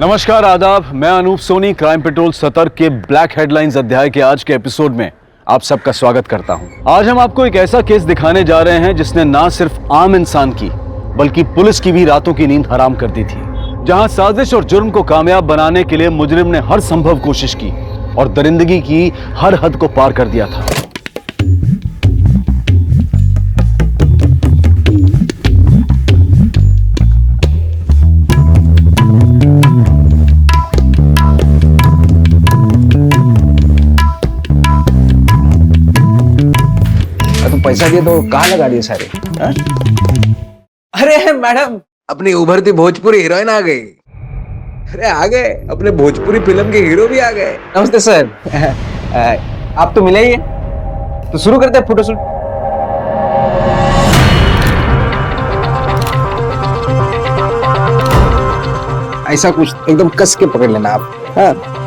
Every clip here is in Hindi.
नमस्कार, आदाब। मैं अनूप सोनी क्राइम पेट्रोल सतर्क के ब्लैक हेडलाइंस अध्याय के आज के एपिसोड में आप सबका स्वागत करता हूं। आज हम आपको एक ऐसा केस दिखाने जा रहे हैं जिसने ना सिर्फ आम इंसान की बल्कि पुलिस की भी रातों की नींद हराम कर दी थी, जहां साजिश और जुर्म को कामयाब बनाने के लिए मुजरिम ने हर संभव कोशिश की और दरिंदगी की हर हद को पार कर दिया था। पैसा दिए तो कहाँ लगा दिए सारे? अरे मैडम, अपनी उभरती भोजपुरी हीरोइन आ गई। अरे आ गए, अपने भोजपुरी फिल्म के हीरो भी आ गए। नमस्ते सर। आप तो मिले ही हैं, तो शुरू करते हैं फोटोशूट। ऐसा कुछ एकदम कस के पकड़ लेना आप। हाँ।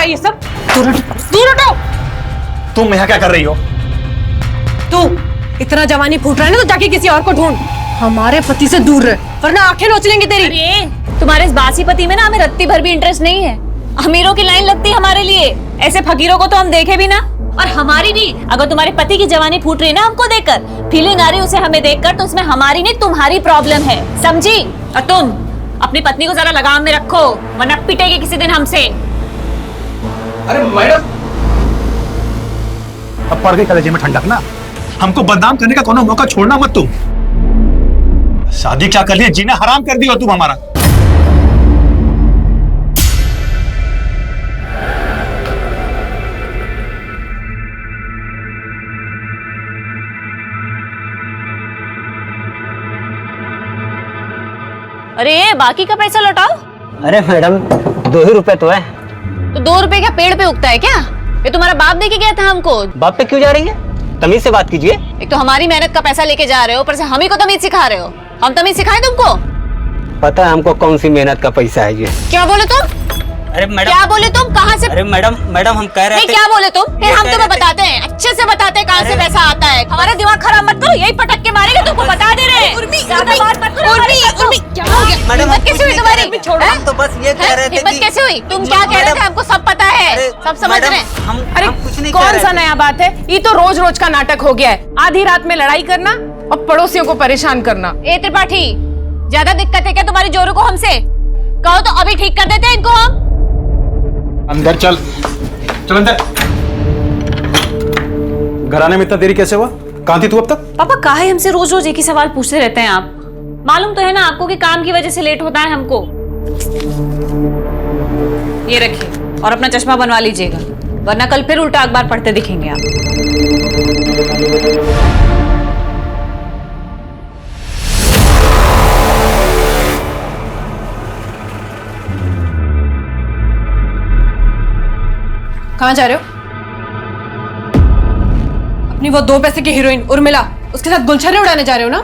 ये सब दूर हटो। तुम यहाँ क्या कर रही हो? तू इतना जवानी फूट रहा है ना, तो जाके किसी और को ढूंढ। हमारे पति से दूर रह, वरना आंखें नोच लेंगी तेरी। अरे तुम्हारे इस बासी पति में ना हमें रत्ती भर भी इंटरेस्ट नहीं है। अमीरों की लाइन लगती है हमारे लिए, ऐसे फकीरों को तो हम देखे भी ना। और हमारी भी, अगर तुम्हारे पति की जवानी फूट रही है ना हमको देखकर, फीलिंग आ रही उसे हमें देखकर, तो उसमें हमारी नहीं तुम्हारी प्रॉब्लम है, समझी? और तुम अपनी पत्नी को जरा लगाम में रखो, वरना पिटेगी किसी दिन हमसे। अरे मैडम, अब पड़ गई कलेजे में ठंडक ना। हमको बदनाम करने का कोनो मौका छोड़ना मत तुम। शादी क्या कर लिया, जीना हराम कर दिया तुम हमारा। अरे बाकी का पैसा लौटाओ। अरे मैडम, 2 ही रुपए तो है। तो 2 रुपए क्या पेड़ पे उगता है क्या? ये तुम्हारा बाप दे के गया था हमको। बाप पे क्यों जा रही है? तमीज से बात कीजिए। एक तो हमारी मेहनत का पैसा लेके जा रहे हो, ऊपर से हम ही को तमीज सिखा रहे हो। हम तमीज सिखाएं तुमको? पता है हमको कौन सी मेहनत का पैसा है ये। क्या बोले तुम? अरे मैडम, क्या बोले तुम? कहाँ से? अरे मैडम हम कह रहे नहीं, क्या बोले तुम? फिर हम तुम्हें बताते हैं, अच्छे से बताते हैं कहाँ से पैसा आता है। हमारा दिमाग खराब मत करो, यही पटक के मारेंगे। तुमको बता दे रहे हैं। ज्यादा बात मत करो। क्या हो गया? हिम्मत कैसे हुई तुम्हारी? हम तो बस ये कह रहे थे हिम्मत कैसे हुई? तुम क्या कह रहे थे? हमको सब पता है, सब समझ रहे हैं। अरे कौन सा नया बात है? ये तो रोज रोज का नाटक हो गया है। आधी रात में लड़ाई करना और पड़ोसियों को परेशान करना। ए त्रिपाठी, ज्यादा दिक्कत है क्या तुम्हारी जोरू को हमसे? कहो तो अभी ठीक कर देते हैं इनको हम। अंदर चल अंदर। घर आने में इतना देरी कैसे हुआ? कहाँ थी तू अब तक? पापा काहे हमसे रोज रोज एक ही सवाल पूछते रहते हैं आप? मालूम तो है ना आपको कि काम की वजह से लेट होता है हमको। ये रखिए और अपना चश्मा बनवा लीजिएगा, वरना कल फिर उल्टा अखबार पढ़ते दिखेंगे आप। कहाँ जा रहे हो? अपनी वो 2 पैसे की हीरोइन उर्मिला, उसके साथ गुलछर्रे उड़ाने जा रहे हो ना?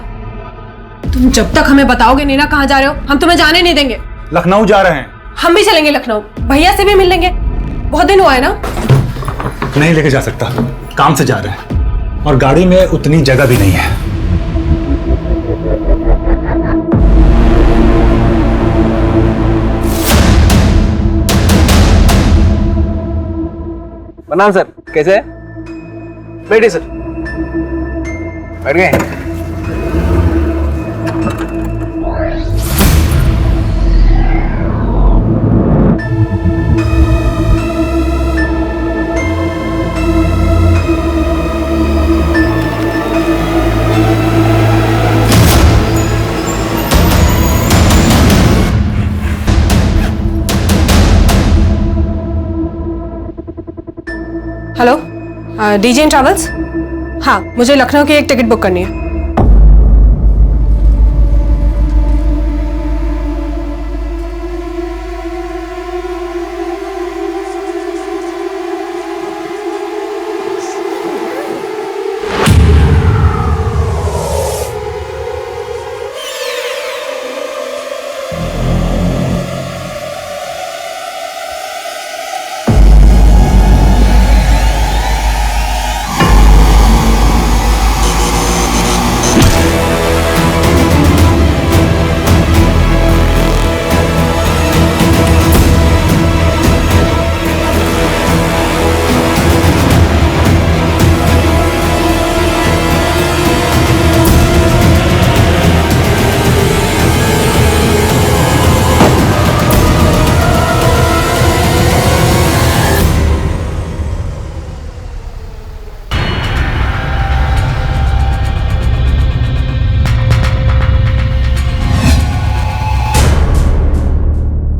तुम जब तक हमें बताओगे नहीं ना कहाँ जा रहे हो, हम तुम्हें जाने नहीं देंगे। लखनऊ जा रहे हैं। हम भी चलेंगे लखनऊ, भैया से भी मिल लेंगे। बहुत दिन हुआ है ना। नहीं लेके जा सकता, काम से जा रहे हैं और गाड़ी में उतनी जगह भी नहीं है। प्रणाम सर, कैसे है? बैठिए सर। बैठ गए? Hello, DJ travels? हाँ, मुझे लखनऊ की एक टिकट बुक करनी है।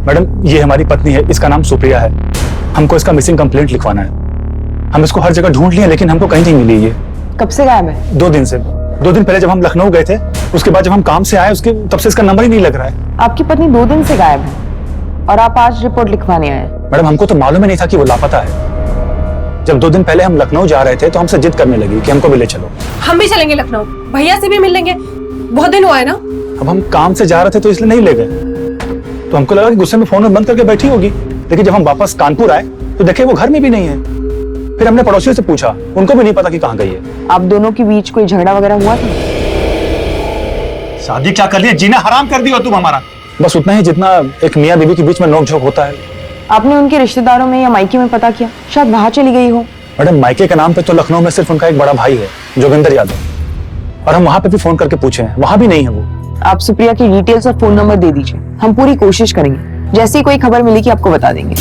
मैडम ये हमारी पत्नी है, इसका नाम सुप्रिया है। हमको इसका मिसिंग कंप्लेंट लिखवाना है। हम इसको हर जगह ढूंढ लिए लेकिन हमको कहीं नहीं मिली ये। कब से गायब है? 2 दिन से। 2 दिन पहले जब हम लखनऊ गए थे, उसके बाद जब हम काम से आए उसके तब से इसका नंबर ही नहीं लग रहा है। आपकी पत्नी 2 दिन से गायब है और आप आज रिपोर्ट लिखवाने आए? मैडम हमको तो मालूम ही नहीं था कि वो लापता है। जब 2 दिन पहले हम लखनऊ जा रहे थे तो हमसे जिद करने लगी कि हमको भी ले चलो। हम भी चलेंगे लखनऊ, भैया से भी मिल लेंगे, बहुत दिन हुआ है ना। अब हम काम से जा रहे थे तो इसलिए नहीं ले गए। तो हमको लगा कि गुस्से में फोन बंद करके बैठी होगी, लेकिन जब हम वापस कानपुर आए तो देखे वो घर में भी नहीं है। फिर हमने पड़ोसियों से पूछा, उनको भी नहीं पता कि कहाँ गई है। आप दोनों के बीच कोई झगड़ा वगैरह हुआ था? शादी क्या कर लिया, जीना हराम कर दिया तुम हमारा। बस उतना ही जितना एक मियाँ बीवी के बीच में नोकझोंक होता है। आपने उनके रिश्तेदारों में या मायके में पता किया? शायद वहां चली गई हो। मैडम मायके के नाम पे तो लखनऊ में सिर्फ उनका एक बड़ा भाई है, जोगिंदर यादव, और हम वहां पे भी फोन करके पूछे हैं, वहां भी नहीं है वो। आप सुप्रिया की डिटेल्स और फोन नंबर दे दीजिए, हम पूरी कोशिश करेंगे। जैसे ही कोई खबर मिलेगी आपको बता देंगे।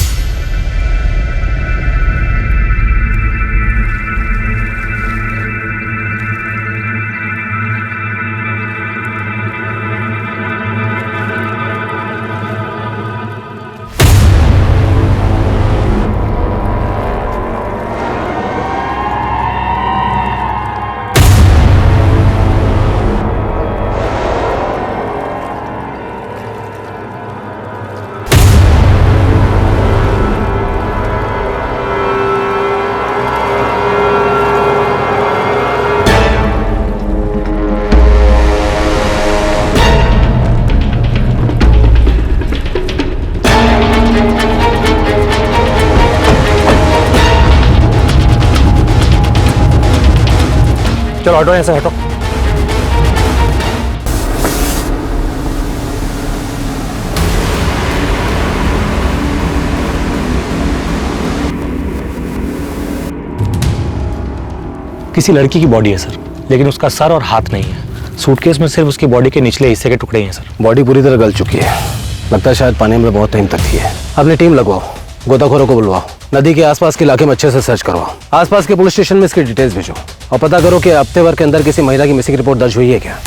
चलो ऑटो ऐसे हटो। किसी लड़की की बॉडी है सर, लेकिन उसका सर और हाथ नहीं है। सूटकेस में सिर्फ उसकी बॉडी के निचले हिस्से के टुकड़े ही हैं सर। बॉडी पूरी तरह गल चुकी है, लगता है शायद पानी में बहुत टाइम तक थी है। अपनी टीम लगवाओ, गोताखोरों को बुलवाओ, नदी के आसपास के इलाके में अच्छे से सर्च करवाओ, आसपास के पुलिस स्टेशन में इसकी डिटेल्स भेजो और पता करो कि हफ्ते भर के अंदर किसी महिला की मिसिंग रिपोर्ट दर्ज हुई है क्या।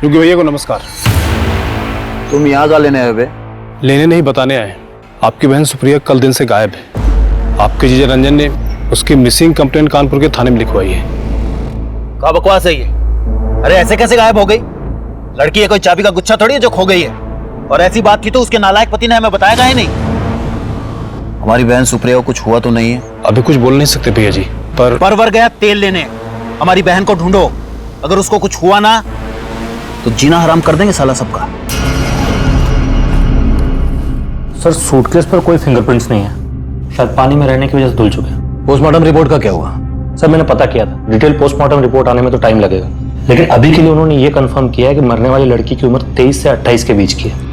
योगी भैया को नमस्कार। तुम यहाँ का लेने आए हुए? लेने नहीं, बताने आए। आपकी बहन सुप्रिया कल दिन से गायब है। आपके जीजा रंजन ने उसकी मिसिंग कंप्लेंट कानपुर के थाने में लिखवाई है। क्या बकवास है ये? अरे ऐसे कैसे गायब हो गई? लड़की है कोई चाबी का गुच्छा थोड़ी है जो खो गई है। और ऐसी बात की तो उसके नालायक पति ने हमें बताया ही नहीं। हमारी बहन सुप्रिया को कुछ हुआ तो नहीं है? अभी कुछ बोल नहीं सकते भैया जी, पर परवर गया तेल लेने। हमारी बहन को ढूंढो, अगर उसको कुछ हुआ ना तो जीना हराम कर देंगे साला सबका। सर सूटकेस पर कोई फिंगरप्रिंट्स नहीं है, शायद पानी में रहने की वजह से धुल चुके हैं। पोस्टमार्टम रिपोर्ट का क्या हुआ? सर मैंने पता किया था, डिटेल पोस्टमार्टम रिपोर्ट आने में तो टाइम लगेगा, लेकिन अभी के लिए उन्होंने ये कंफर्म किया है कि मरने वाली लड़की की उम्र 23 से 28 के बीच की है।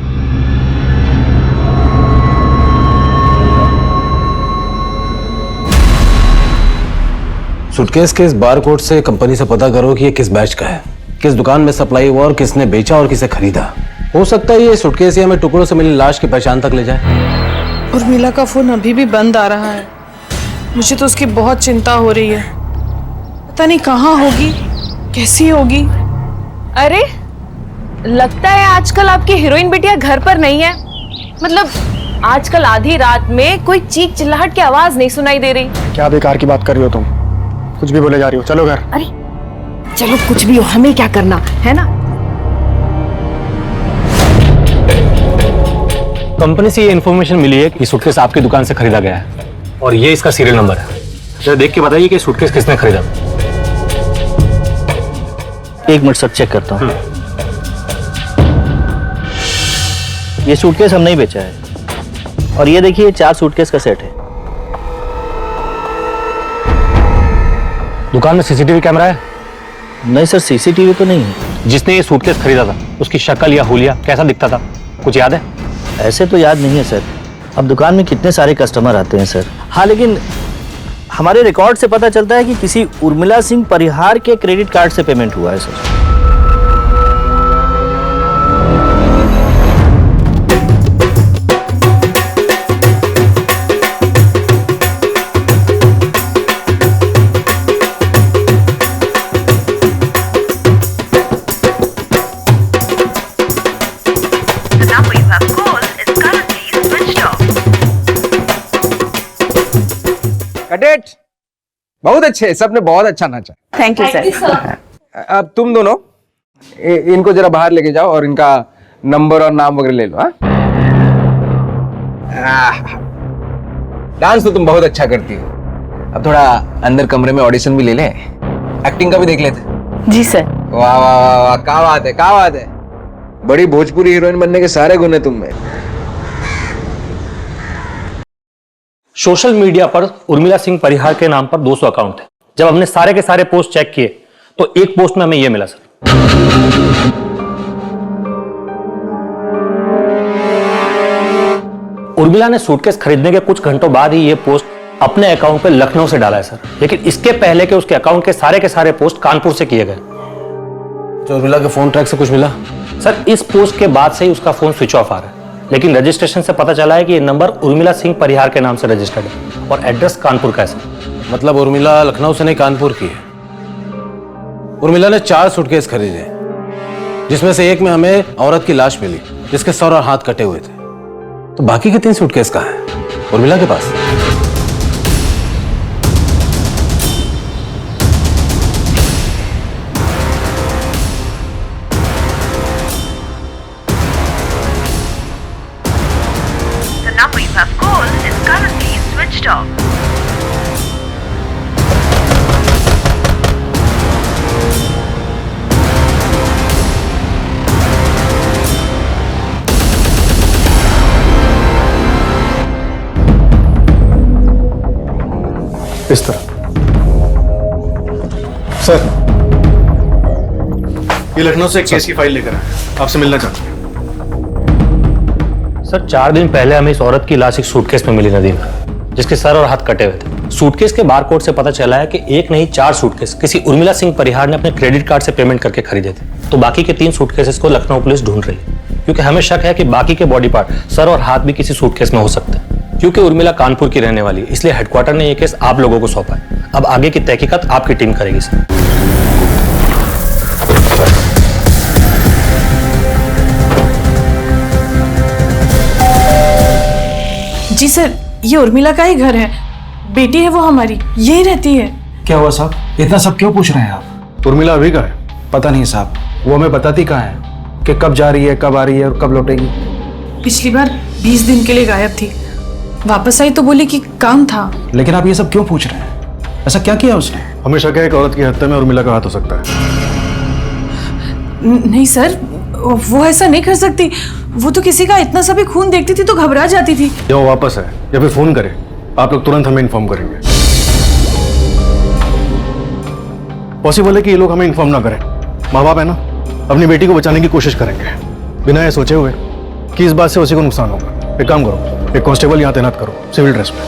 सूटकेस के इस बारकोड से कंपनी से पता करो कि ये किस बैच का है, किस दुकान में सप्लाई हुआ और किसने बेचा और किसे खरीदा। हो सकता है ये सूटकेस ही हमें टुकड़ों से मिली लाश की पहचान तक ले जाए। उर्मिला का फोन अभी भी बंद आ रहा है, मुझे तो उसकी बहुत चिंता हो रही है। पता नहीं कहाँ होगी, कैसी होगी। अरे लगता है आजकल आपकी हीरोइन बिटिया घर पर नहीं है। मतलब आजकल आधी रात में कोई चीख चिल्लाहट की आवाज नहीं सुनाई दे रही। क्या बेकार की बात कर रही हो तुम? कुछ भी बोले जा रही हो, चलो घर। अरे चलो कुछ भी हो, हमें क्या करना है ना। कंपनी से ये इन्फॉर्मेशन मिली है कि सूटकेस आपकी दुकान से खरीदा गया है और ये इसका सीरियल नंबर है। जरा देख के बताइए कि सूटकेस किसने खरीदा। 1 मिनट सर, चेक करता हूँ। ये सूटकेस हम नहीं बेचा है और ये देखिए 4 सूटकेस का सेट है। दुकान में सीसीटीवी कैमरा है? नहीं सर, सीसीटीवी तो नहीं है। जिसने ये सूटकेस खरीदा था उसकी शक्ल या हुलिया कैसा दिखता था, कुछ याद है? ऐसे तो याद नहीं है सर, अब दुकान में कितने सारे कस्टमर आते हैं सर। हाँ लेकिन हमारे रिकॉर्ड से पता चलता है कि किसी उर्मिला सिंह परिहार के क्रेडिट कार्ड से पेमेंट हुआ है सर। अपडेट बहुत अच्छे, सबने बहुत अच्छा नाचा। Thank you sir. अब तुम दोनों इनको जरा बाहर लेके जाओ और इनका नंबर और नाम वगैरह ले लो। डांस तो तुम बहुत अच्छा करती हो। अब थोड़ा अंदर कमरे में ऑडिशन भी ले लें, एक्टिंग का भी देख लेते। जी सर। वाह वाह वाह वाह, क्या बात है, क्या बात है। बड़ी भोजपुरी हीरोइन बनने के सारे गुण है तुम में। सोशल मीडिया पर उर्मिला सिंह परिहार के नाम पर 200 अकाउंट है। जब हमने सारे के सारे पोस्ट चेक किए तो एक पोस्ट में हमें यह मिला सर। उर्मिला ने सूटकेस खरीदने के कुछ घंटों बाद ही यह पोस्ट अपने अकाउंट पे लखनऊ से डाला है सर, लेकिन इसके पहले के उसके अकाउंट के सारे पोस्ट कानपुर से किए गए। जो उर्मिला के फोन ट्रैक से कुछ मिला? सर इस पोस्ट के बाद से ही उसका फोन स्विच ऑफ आ रहा है, लेकिन रजिस्ट्रेशन से पता चला है कि यह नंबर उर्मिला सिंह परिहार के नाम से रजिस्टर्ड है और एड्रेस कानपुर का है सर। मतलब उर्मिला लखनऊ से नहीं कानपुर की है। उर्मिला ने 4 सूटकेस खरीदे, जिसमें से एक में हमें औरत की लाश मिली जिसके सर और हाथ कटे हुए थे। तो बाकी के 3 सूटकेस कहाँ हैं? उर्मिला के पास। The number you have called is currently switched off. इस तरह। सर, ये लखनऊ से एक केस की फाइल लेकर आए, आपसे मिलना चाहते हैं। सर 4 दिन पहले हमें इस औरत की लाश एक सूटकेस में मिली नदी में, जिसके सर और हाथ कटे हुए थे। सूटकेस के बारकोड से पता चला है कि एक नहीं 4 सूटकेस किसी उर्मिला सिंह परिहार ने अपने क्रेडिट कार्ड से पेमेंट करके खरीदे थे। तो बाकी के 3 सूटकेसेस को लखनऊ पुलिस ढूंढ रही है, क्योंकि हमें शक है कि बाकी के बॉडी पार्ट सर और हाथ भी किसी सूटकेस में हो सकते हैं। क्योंकि उर्मिला कानपुर की रहने वाली है, इसलिए हेडक्वार्टर ने यह केस आप लोगों को सौंपा है। अब आगे की तहकीकात आपकी टीम करेगी सर। जी सर, ये उर्मिला का ही घर है, बेटी है वो हमारी, यही रहती है। क्या हुआ साहब, इतना सब क्यों पूछ रहे हैं आप? उर्मिला अभी का है? पता नहीं साहब, वो हमें बताती कहाँ है कि कब जा रही है, कब आ रही है और कब लौटेगी। पिछली बार 20 दिन के लिए गायब थी, वापस आई तो बोली कि काम था। लेकिन आप ये सब क्यों पूछ रहे हैं? ऐसा क्या किया उसने? हमें शक है एक औरत की हत्या में उर्मिला का हाथ हो सकता है। नहीं सर, वो ऐसा नहीं कर सकती। वो तो किसी का इतना सा भी खून देखती थी तो घबरा जाती थी। या वो वापस है या फिर फोन करे, आप लोग तुरंत हमें इन्फॉर्म करेंगे। पॉसिबल है कि ये लोग हमें इन्फॉर्म ना करें। माँ बाप है ना, अपनी बेटी को बचाने की कोशिश करेंगे, बिना ये सोचे हुए कि इस बात से उसी को नुकसान होगा। एक काम करो, एक कांस्टेबल यहाँ तैनात करो सिविल ड्रेस में,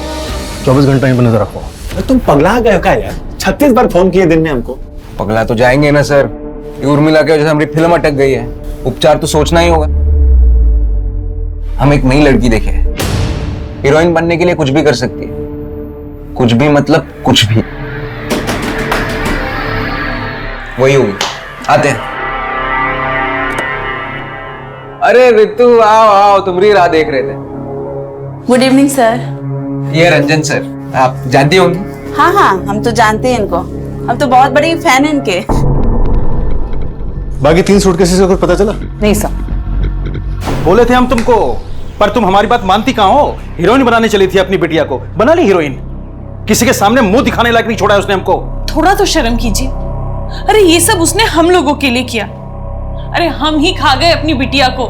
24 घंटा यहीं पर नजर रखो। तुम पगला गए क्या यार? 36 बार फोन किए दिन में हमको। पगला तो जाएंगे ना सर, ये उर्मिला की वजह से हमारी फिल्म अटक गई है, उपचार तो सोचना ही होगा। हम एक नई लड़की देखे, हीरोइन बनने के लिए कुछ भी कर सकती है, कुछ भी मतलब कुछ भी। वही होगी, आते हैं। अरे रितु, आओ आओ, तुम्हारी राह देख रहे थे। Good evening sir. ये रंजन सर, आप जानती होंगी। हाँ हाँ, हम तो जानते हैं इनको, हम तो बहुत बड़े फैन हैं इनके। बाकी 3 सूटकेसेस का कुछ पता चला? नहीं सर। बोले थे हम तुमको, पर तुम हमारी बात मानती कहाँ हो? हीरोइन बनाने चली थी अपनी बिटिया को, बना ली हीरोइन। किसी के सामने मुंह दिखाने लायक नहीं छोड़ा है उसने हमको। थोड़ा तो शर्म कीजिए। अरे ये सब उसने हम लोगों के लिए किया। अरे हम ही खा गए अपनी बिटिया को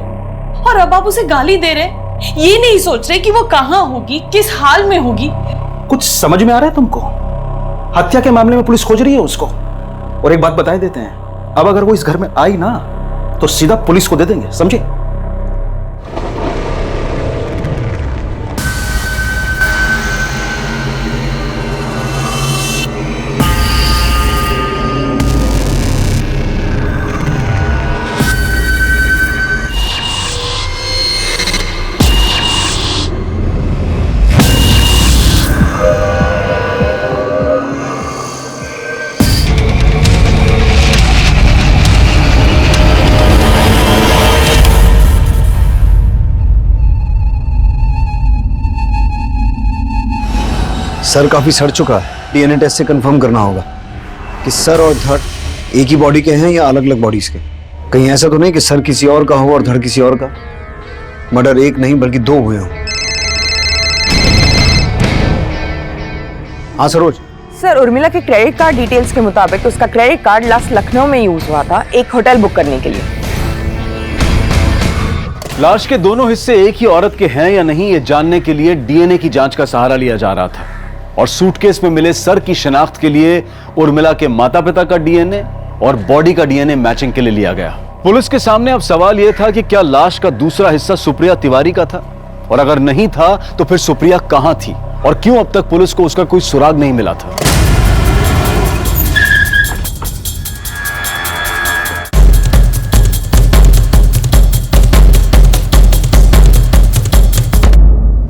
और अब आप उसे गाली दे रहे, ये नहीं सोच रहे कि वो कहाँ होगी, किस हाल में होगी। कुछ समझ में आ रहा है तुमको? हत्या के मामले में पुलिस खोज रही है उसको। और एक बात बता देते हैं, अब अगर वो इस घर में आई ना तो सीधा पुलिस को दे देंगे, समझे? सर काफी सड़ चुका है। डीएनए टेस्ट से कंफर्म करना होगा कि सर और धड़ एक ही बॉडी के हैं या अलग अलग बॉडीज के। कहीं ऐसा तो नहीं कि सर किसी और का हो और धड़ किसी और का। मर्डर एक नहीं बल्कि दो हुए हों। हाँ सरोज। सर, उर्मिला के क्रेडिट कार्ड डिटेल्स के मुताबिक उसका क्रेडिट कार्ड लास्ट लखनऊ में यूज हुआ था एक होटल बुक करने के लिए। लाश के दोनों हिस्से एक ही औरत के हैं या नहीं, ये जानने के लिए डीएनए की जांच का सहारा लिया जा रहा था। और सूटकेस में मिले सर की शिनाख्त के लिए उर्मिला के माता पिता का डीएनए और बॉडी का डीएनए मैचिंग के लिए लिया गया। पुलिस के सामने अब सवाल यह था कि क्या लाश का दूसरा हिस्सा सुप्रिया तिवारी का था, और अगर नहीं था तो फिर सुप्रिया कहां थी और क्यों अब तक पुलिस को उसका कोई सुराग नहीं मिला था।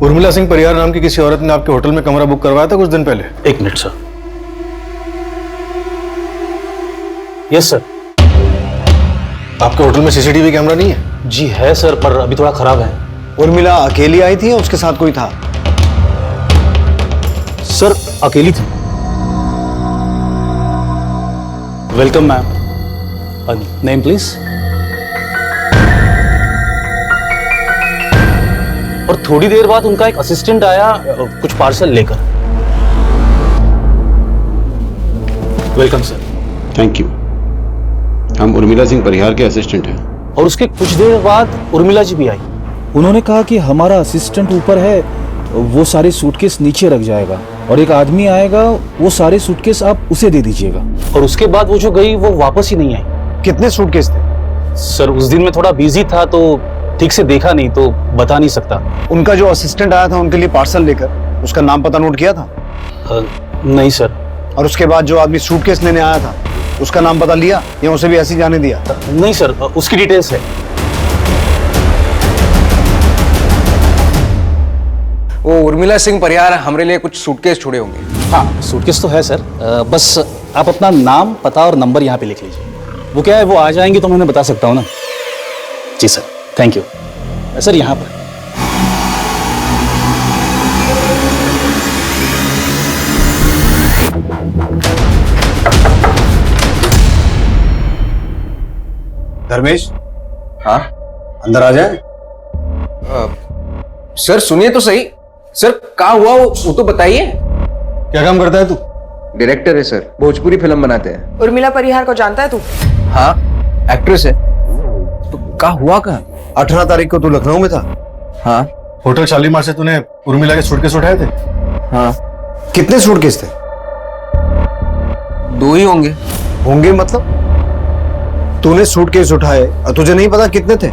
उर्मिला सिंह परिहार नाम की किसी औरत ने आपके होटल में कमरा बुक करवाया था कुछ दिन पहले। एक मिनट सर। Yes sir. आपके होटल में सीसीटीवी कैमरा नहीं है? जी है सर, पर अभी थोड़ा खराब है। उर्मिला अकेली आई थी या उसके साथ कोई था? सर अकेली थी। Welcome ma'am. Name please. और थोड़ी देर बाद उनका एक असिस्टेंट आया कुछ पार्सल लेकर। Welcome sir. Thank you. हम उर्मिला सिंह परिहार के असिस्टेंट हैं। और उसके कुछ देर बाद उर्मिला जी भी आई। उन्होंने कहा कि हमारा असिस्टेंट ऊपर है, वो सारे सूटकेस नीचे रख जाएगा और एक आदमी आएगा, वो सारे सूटकेस आप उसे दे दीजिएगा। और उसके बाद वो जो गई वो वापस ही नहीं आई। कितने सूटकेस थे? सर उस दिन मैं थोड़ा बिजी था तो ठीक से देखा नहीं, तो बता नहीं सकता। उनका जो असिस्टेंट आया था उनके लिए पार्सल लेकर, उसका नाम पता नोट किया था? नहीं सर। और उसके बाद जो आदमी सूटकेस लेने आया था उसका नाम पता लिया या उसे भी ऐसे ही जाने दिया? नहीं सर, उसकी डिटेल्स है। वो उर्मिला सिंह परिहार हमारे लिए कुछ सूटकेस छोड़े होंगे। हाँ, सूटकेस तो है सर। बस आप अपना नाम, पता और नंबर यहाँ पे लिख लीजिए। वो क्या है, वो आ जाएंगे तो मैं उन्हें बता सकता हूँ ना। जी सर, थैंक यू। सर यहाँ पर धर्मेश। हाँ अंदर आ जाए। सर सुनिए तो सही। सर क्या हुआ वो तो बताइए। क्या काम करता है तू? डायरेक्टर है सर, भोजपुरी फिल्म बनाते हैं। उर्मिला परिहार को जानता है तू? हाँ, एक्ट्रेस है। तो क्या हुआ कहाँ? 18 तारीख को तू लखनऊ में था? हाँ। होटल शालीमार से तूने उर्मिला के सूटकेस उठाए थे? हाँ। कितने सूटकेस थे? 2 ही होंगे। होंगे मतलब? तूने सूटकेस उठाए और तुझे नहीं पता कितने थे?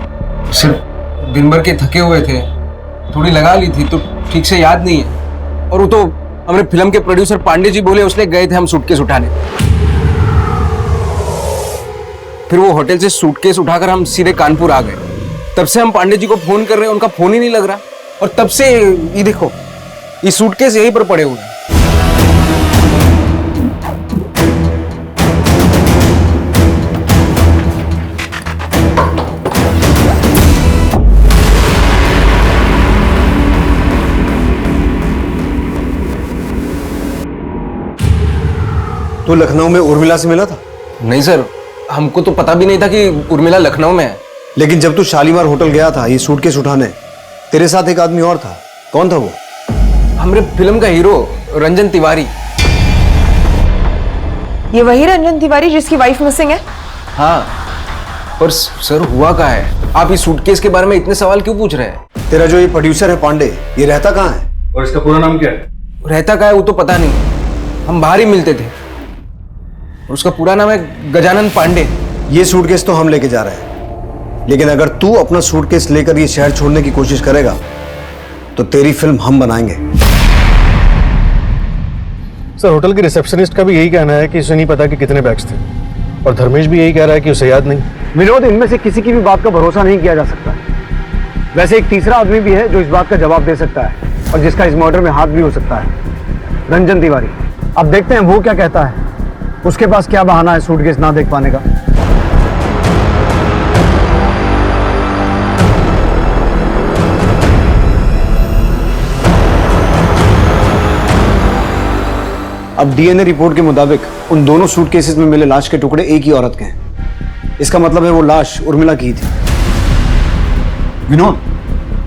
सिर्फ दिन भर के थके हुए थे, थोड़ी लगा ली थी तो ठीक से याद नहीं है। और वो तो हमारे फिल्म के प्रोड्यूसर पांडे जी बोले उसने गए थे हम सूटकेस उठाने। फिर वो होटल से सूटकेस उठाकर हम सीधे कानपुर आ गए। तब से हम पांडे जी को फोन कर रहे हैं, उनका फोन ही नहीं लग रहा। और तब से ये देखो, ये सूटकेस यहीं पर पड़े हुए हैं। तू लखनऊ में उर्मिला से मिला था? नहीं सर, हमको तो पता भी नहीं था कि उर्मिला लखनऊ में है। लेकिन जब तू शालीमार होटल गया था ये सूटकेस उठाने, तेरे साथ एक आदमी और था। कौन था वो? हमारे फिल्म का हीरो रंजन तिवारी। ये वही रंजन तिवारी जिसकी वाइफ मिसिंग है? हाँ, पर सर हुआ क्या है? आप इस सूटकेस के बारे में इतने सवाल क्यों पूछ रहे हैं? तेरा जो ये प्रोड्यूसर है पांडे, ये रहता कहाँ है? और इसका पूरा नाम क्या है? रहता कहाँ है वो तो पता नहीं, हम बाहर ही मिलते थे। और उसका पूरा नाम है गजानन पांडे। ये सूटकेस तो हम लेके जा रहे हैं, लेकिन अगर तू अपना सूटकेस लेकर ये शहर छोड़ने की कोशिश करेगा तो तेरी फिल्म हम बनाएंगे। सर होटल के रिसेप्शनिस्ट का भी यही कहना है कि उसे नहीं पता कि कितने बैग्स थे, और धर्मेश भी यही कह रहा है कि उसे याद नहीं। विनोद, इनमें से किसी की भी बात का भरोसा नहीं किया जा सकता। वैसे एक तीसरा आदमी भी है जो इस बात का जवाब दे सकता है और जिसका इस मर्डर में हाथ भी हो सकता है, रंजन तिवारी। अब देखते हैं वो क्या कहता है, उसके पास क्या बहाना है सूटकेस ना देख पाने का। अब डीएनए रिपोर्ट के मुताबिक उन दोनों सूटकेसेस में मिले लाश के टुकड़े एक ही औरत के हैं। इसका मतलब है वो लाश उर्मिला की ही थी। विनोद,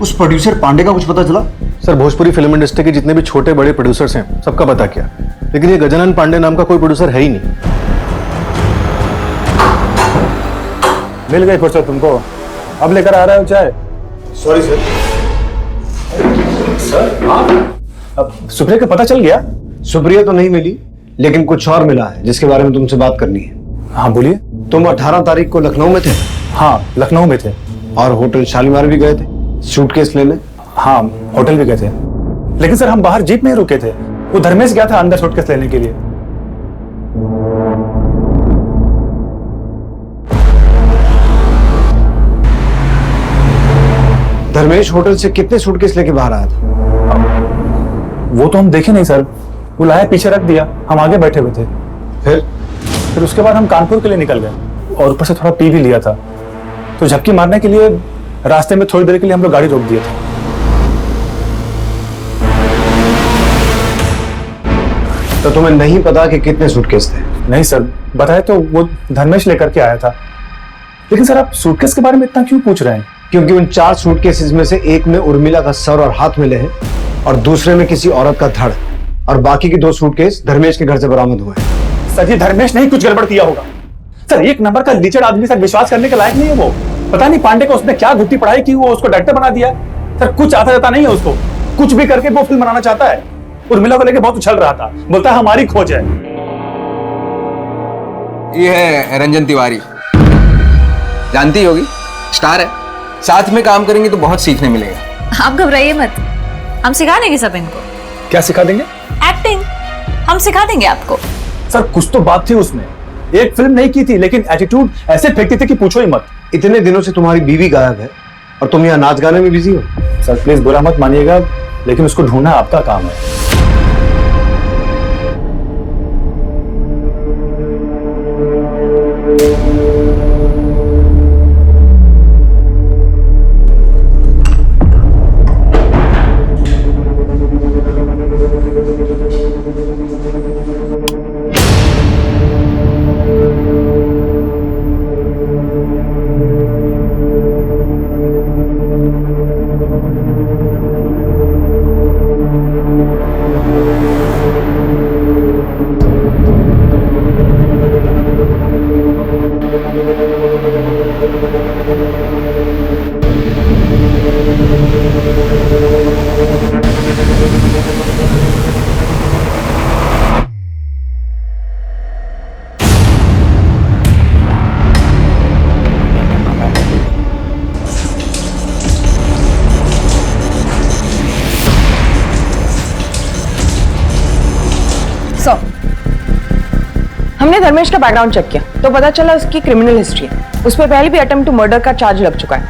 उस प्रोड्यूसर पांडे का कुछ पता चला? सर भोजपुरी फिल्म इंडस्ट्री के जितने भी छोटे बड़े प्रोड्यूसर्स हैं सबका पता किया, लेकिन ये गजानन पांडे नाम का कोई प्रोड्यूसर है ही नहीं। मिल गई फुर्सत तुमको, अब लेकर आ रहे हो चाय? Sorry sir. सर हाँ, अब सुप्रिया का पता चल गया? सुप्रिया तो नहीं मिली, लेकिन कुछ और मिला है जिसके बारे में तुमसे बात करनी है। हाँ बोलिए। तुम 18 तारीख को लखनऊ में थे? हाँ लखनऊ में थे। और होटल शालीमार भी गए थे सूटकेस लेने? हाँ होटल भी गए थे, लेकिन सर हम बाहर जीप में ही रुके थे। वो धर्मेश गया था अंदर सूटकेस लेने के लिए। धर्मेश होटल से कितने सूटकेस लेके बाहर आया था? वो तो हम देखे नहीं सर, वो लाया पीछे रख दिया, हम आगे बैठे हुए थे। फिर उसके बाद हम कानपुर के लिए निकल गए और ऊपर से थोड़ा पी भी लिया था, तो झपकी मारने के लिए रास्ते में थोड़ी देर के लिए हम लोग गाड़ी रोक दिए थे। तो तुम्हें नहीं पता कि कितने सूटकेस थे? नहीं सर, बताया तो वो धर्मेश लेकर के आया था। लेकिन सर आप सूटकेस के बारे में इतना क्यों पूछ रहे हैं? क्योंकि उन 4 सूटकेसेस में से एक में उर्मिला का सर और हाथ मिले हैं और दूसरे में किसी औरत का धड़, और बाकी के 2 सूटकेस धर्मेश के घर से बरामद हुए हैं। सर ये धर्मेश नहीं कुछ गड़बड़ किया होगा। सर एक नंबर का लीचड़ आदमी सर, विश्वास करने के लायक नहीं है वो। पता नहीं पांडे को उसने क्या गुत्ती पढ़ाई की वो उसको डायरेक्टर बना दिया। सर कुछ आता जाता नहीं है उसको, कुछ भी करके वो फिल्म बनाना चाहता है। उर्मिला को लेकर बहुत उछल रहा था, बोलता है हमारी खोज है। ये है रंजन तिवारी, जानती होगी, स्टार है। साथ में काम करेंगे तो बहुत सीखने मिलेगा। आप घबराइए मत, हम सिखा देंगे सब इनको। क्या सिखा देंगे? एक्टिंग हम सिखा देंगे आपको। सर कुछ तो बात थी उसमें, एक फिल्म नहीं की थी लेकिन एटीट्यूड ऐसे फेंकते थे कि पूछो ही मत। इतने दिनों से तुम्हारी बीवी गायब है और तुम यहाँ नाच गाने में बिजी हो। सर प्लीज बुरा मत मानिएगा, लेकिन उसको ढूंढना आपका काम है। हमने धर्मेश का बैकग्राउंड चेक किया तो पता चला उसकी क्रिमिनल हिस्ट्री है। उस पर पहले भी अटेम्प्ट टू मर्डर का चार्ज लग चुका है।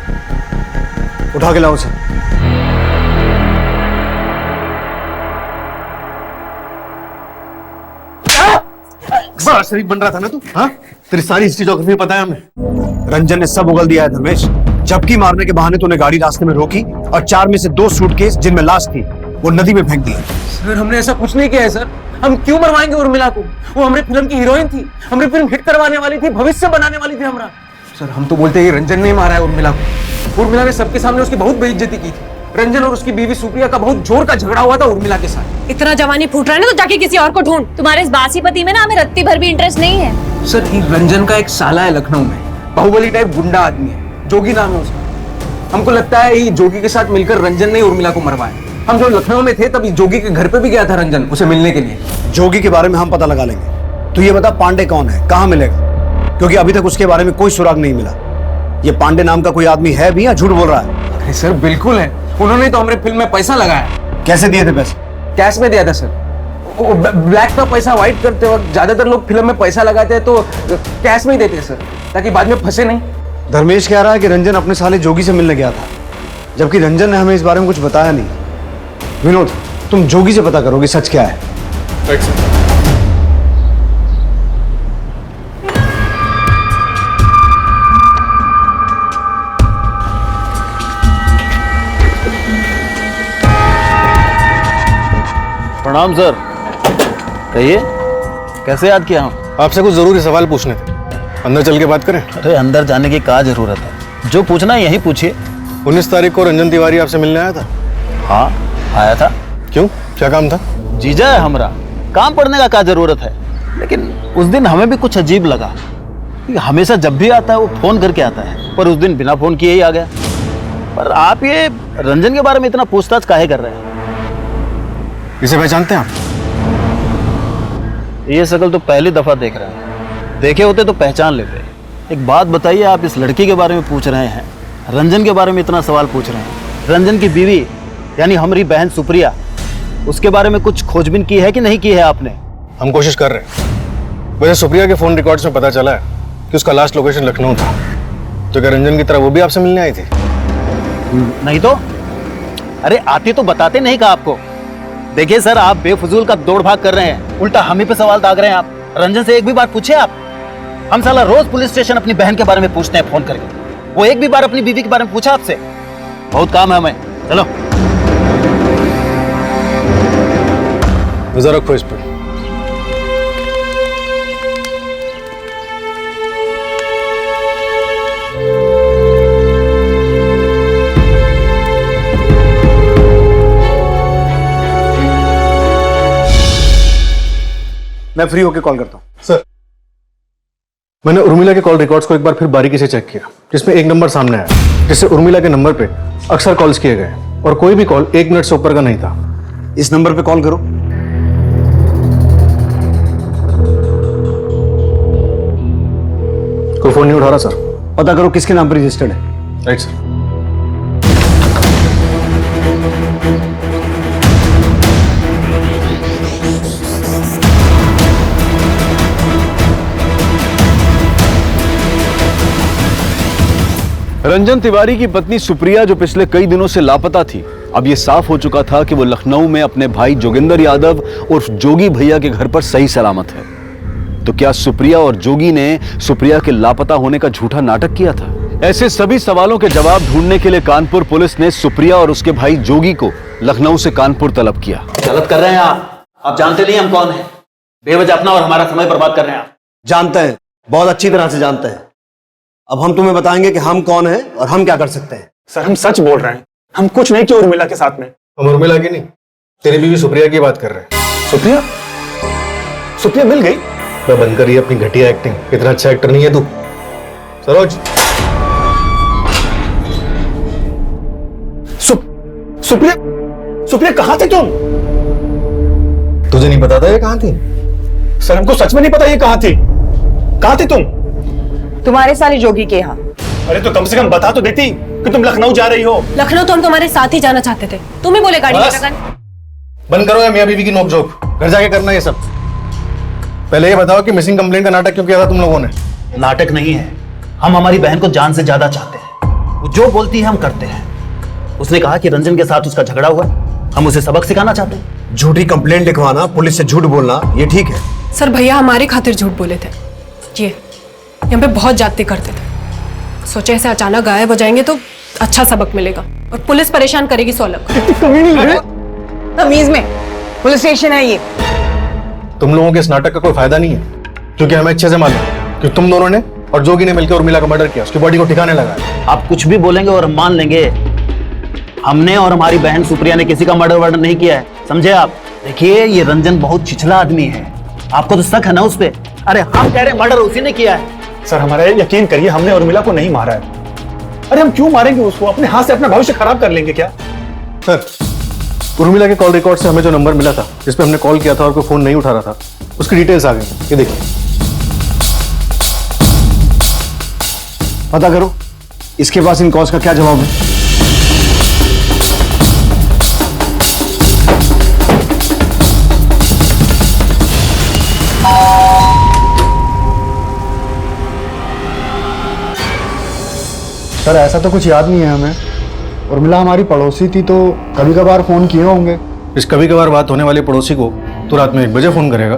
उठा के लाओ उसे। बड़ा शरीफ बन रहा था ना तू, हाँ? तेरी सारी हिस्ट्री ज्योग्राफी पता है हमें। रंजन ने सब उगल दिया है धर्मेश। झपकी मारने के बहाने तूने गाड़ी रास्ते में रोकी और 4 में से 2 सूटकेस जिनमें लाश थी वो नदी में फेंक दी। सर हमने ऐसा कुछ नहीं किया है सर। हम क्यों मरवाएंगे उर्मिला को? वो हमारी फिल्म की हीरोइन थी, हमारी फिल्म हिट करवाने वाली थी, भविष्य बनाने वाली थी हमारा। सर हम तो बोलते हैं रंजन ने मारा है उर्मिला को। उर्मिला ने सबके सामने उसकी बहुत बेइज्जती की थी। रंजन और उसकी बीवी सुप्रिया का बहुत जोर का झगड़ा हुआ था उर्मिला के साथ। इतना जवानी फूट रहा है ना, तो जाके किसी और को ढूंढ। तुम्हारे इस बासी पति में ना हमें रत्ती भर भी इंटरेस्ट नहीं है। सर रंजन का एक साला है लखनऊ में, बाहुबली टाइप गुंडा आदमी है, जोगी नाम है उसका। हमको लगता है ये जोगी के साथ मिलकर रंजन ने उर्मिला को मरवाया। हम जब लखनऊ में थे तभी जोगी के घर पे भी गया था रंजन उसे मिलने के लिए। जोगी के बारे में हम पता लगा लेंगे। तो ये बता पांडे कौन है, कहाँ मिलेगा? क्योंकि अभी तक उसके बारे में कोई सुराग नहीं मिला। ये पांडे नाम का कोई आदमी है भी या झूठ बोल रहा है? अरे सर बिल्कुल है, उन्होंने तो हमारे फिल्म में पैसा लगाया। कैसे दिए थे पैसे? कैश में दिया था सर। ब्लैक का पैसा व्हाइट करते वक्त ज्यादातर लोग फिल्म में पैसा लगाते हैं तो कैश में ही देते हैं सर, ताकि बाद में फंसे नहीं। धर्मेश कह रहा है कि रंजन अपने साले जोगी से मिलने गया था, जबकि रंजन ने हमें इस बारे में कुछ बताया नहीं। विनोद तुम जोगी से पता करोगे सच क्या है। प्रणाम सर। कहिए, कैसे याद किया हम? आपसे कुछ जरूरी सवाल पूछने थे, अंदर चल के बात करें? अरे अंदर जाने की क्या जरूरत है, जो पूछना है यही पूछिए। 19 तारीख को रंजन तिवारी आपसे मिलने आया था? हाँ आया था। क्यों, क्या काम था? जीजा है हमारा, काम पड़ने का क्या जरूरत है। लेकिन उस दिन हमें भी कुछ अजीब लगा। हमेशा जब भी आता है वो फोन करके आता है, पर उस दिन बिना फोन किए ही आ गया। पर आप ये रंजन के बारे में इतना पूछताछ काहे कर रहे हैं? इसे पहचानते हैं आप? ये शक्ल तो पहली दफा देख रहे हैं, देखे होते तो पहचान लेते। एक बात बताइए, आप इस लड़की के बारे में पूछ रहे हैं, रंजन के बारे में इतना सवाल पूछ रहे हैं। रंजन की बीवी यानी हमारी बहन सुप्रिया, उसके बारे में कुछ खोजबीन की है कि नहीं की है आपने? हम कोशिश कर रहे हैं। वैसे सुप्रिया के फोन रिकॉर्ड्स में पता चला है कि उसका लास्ट लोकेशन लखनऊ था। तो क्या रंजन की तरह वो भी आपसे मिलने आई थी? नहीं तो, अरे आती तो बताते नहीं का आपको। देखिए सर, आप बेफजूल का दौड़ भाग कर रहे हैं, उल्टा हम ही पे सवाल दाग रहे हैं आप। रंजन से एक भी बार पूछे आप? हम साला रोज पुलिस स्टेशन अपनी बहन के बारे में पूछते हैं फोन करके, वो एक भी बार अपनी बीवी के बारे में पूछा आपसे? बहुत काम है हमें, चलो। नजर रखो इस पर। मैं फ्री होके कॉल करता हूँ। सर, मैंने उर्मिला के कॉल रिकॉर्ड्स को एक बार फिर बारीकी से चेक किया, जिसमें एक नंबर सामने आया जिससे उर्मिला के नंबर पे अक्सर कॉल्स किए गए, और कोई भी कॉल 1 मिनट से ऊपर का नहीं था। इस नंबर पे कॉल करो। कोई फोन नहीं उठा रहा सर। पता करो किसके नाम पर रजिस्टर्ड है। Right sir. रंजन तिवारी की पत्नी सुप्रिया, जो पिछले कई दिनों से लापता थी, अब यह साफ हो चुका था कि वो लखनऊ में अपने भाई जोगिंदर यादव उर्फ जोगी भैया के घर पर सही सलामत है। तो क्या सुप्रिया और जोगी ने सुप्रिया के लापता होने का झूठा नाटक किया था? ऐसे सभी सवालों के जवाब ढूंढने के लिए कानपुर पुलिस ने सुप्रिया और उसके भाई जोगी को लखनऊ से कानपुर तलब किया। गलत कर रहे हैं आप जानते नहीं हम कौन है। बेवजह अपना और हमारा समय बर्बाद कर रहे हैं आप। जानते हैं, बहुत अच्छी तरह से जानते हैं। अब हम तुम्हें बताएंगे कि हम कौन हैं और हम क्या कर सकते हैं। सर, हम सच बोल रहे हैं, हम कुछ नहीं किया उर्मिला के साथ में। हम उर्मिला की नहीं, तेरी बीवी सुप्रिया की बात कर रहे हैं। सुप्रिया? सुप्रिया मिल गई? मैं बंद करिए अपनी घटिया एक्टिंग, इतना अच्छा एक्टर नहीं है तू। सरोज, सुप्रिया? सुप्रिया कहां थे तुम? तुझे नहीं पता था ये कहां थी? सर, हमको सच में नहीं पता ये कहां थी। कहां थी तुम? तुम्हारे साले जोगी के यहाँ। अरे तो कम से कम बता तो देती कि तुम लखनऊ जा रही हो। लखनऊ तो हम तुम्हारे साथ ही जाना चाहते थे, तुम ही बोले गाड़ी बस। बंद करो या मियां बीवी की नोकझोंक, घर जाके करना ये सब। पहले ये बताओ कि मिसिंग कंप्लेंट का नाटक क्यों किया था तुम लोगों ने? नाटक नहीं है, हम हमारी बहन को जान से ज्यादा चाहते हैं। वो जो बोलती है हम करते हैं। उसने कहा कि रंजन के साथ उसका झगड़ा हुआ, हम उसे सबक सिखाना चाहते हैं। झूठी कंप्लेंट लिखवाना, पुलिस से झूठ बोलना, ये ठीक है? सर, भैया हमारे खातिर झूठ बोले थे। ये हम पे बहुत जाते करते थे। सोचे ऐसे अचानक गायब हो जाएंगे तो अच्छा सबक मिलेगा और पुलिस परेशान करेगी 100 लाख। तमीज में, पुलिस स्टेशन है ये। तुम लोगों के इस नाटक का कोई फायदा नहीं है, क्योंकि हमें अच्छे से मालूम है कि तुम दोनों ने और जोगी ने मिलकर उर्मिला का मर्डर किया, उसकी बॉडी को ठिकाने लगाया। आप कुछ भी बोलेंगे और हम मान लेंगे। हमने और हमारी बहन सुप्रिया ने किसी का मर्डर नहीं किया है, समझे आप? देखिए, ये रंजन बहुत छिछला आदमी है, आपको तो शक है ना उस पे? अरे हम कह रहे हैं मर्डर उसी ने किया है। सर, हमारा यकीन करिए, हमने उर्मिला को नहीं मारा है। अरे हम क्यों मारेंगे उसको? अपने हाथ से अपना भविष्य खराब कर लेंगे क्या? सर, उर्मिला के कॉल रिकॉर्ड से हमें जो नंबर मिला था, जिस पे हमने कॉल किया था और कोई फोन नहीं उठा रहा था, उसकी डिटेल्स आ गई। ये देखिए। पता करो इसके पास इन कॉल्स का क्या जवाब है। सर, ऐसा तो कुछ याद नहीं है हमें। उर्मिला हमारी पड़ोसी थी, तो कभी कभार फोन किए होंगे। इस कभी कभार बात होने वाले पड़ोसी को तो रात में 1 बजे फोन करेगा?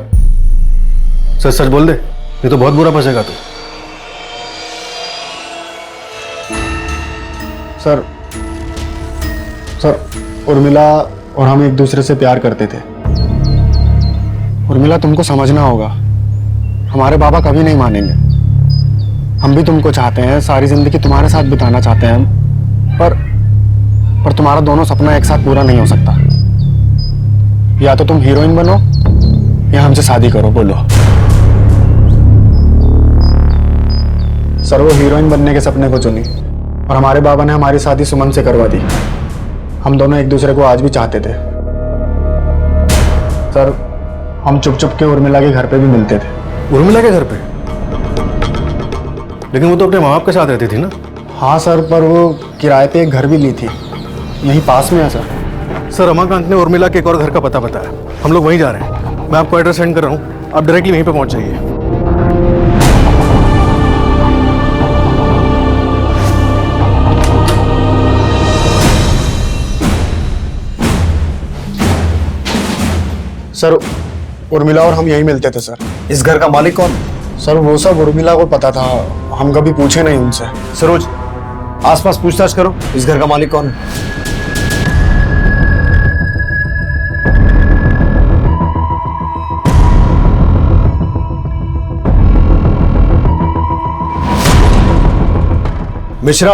सच सच बोल दे, ये तो बहुत बुरा फंसेगा तू। सर, उर्मिला और हम एक दूसरे से प्यार करते थे, और उर्मिला, तुमको समझना होगा, हमारे बाबा कभी नहीं मानेंगे। हम भी तुमको चाहते हैं, सारी जिंदगी तुम्हारे साथ बिताना चाहते हैं हम, पर तुम्हारा दोनों सपना एक साथ पूरा नहीं हो सकता। या तो तुम हीरोइन बनो या हमसे शादी करो। बोलो। सर, वो हीरोइन बनने के सपने को चुनी और हमारे बाबा ने हमारी शादी सुमन से करवा दी। हम दोनों एक दूसरे को आज भी चाहते थे। सर, हम चुप चुप के उर्मिला के घर पे भी मिलते थे। उर्मिला के घर पे? लेकिन वो तो अपने माँ बाप के साथ रहती थी ना? हाँ सर, पर वो किराए पे एक घर भी ली थी, यहीं पास में है सर। सर, रमाकांत ने उर्मिला के एक और घर का पता बताया, हम लोग वहीं जा रहे हैं। मैं आपको एड्रेस सेंड कर रहा हूँ, आप डायरेक्टली वहीं पे पहुँच जाइए। सर, उर्मिला और हम यहीं मिलते थे सर। इस घर का मालिक कौन? सर, वो सब उर्मिला को पता था, हम कभी पूछे नहीं उनसे। सरोज, आसपास पूछताछ करो, इस घर का मालिक कौन है? Mishra.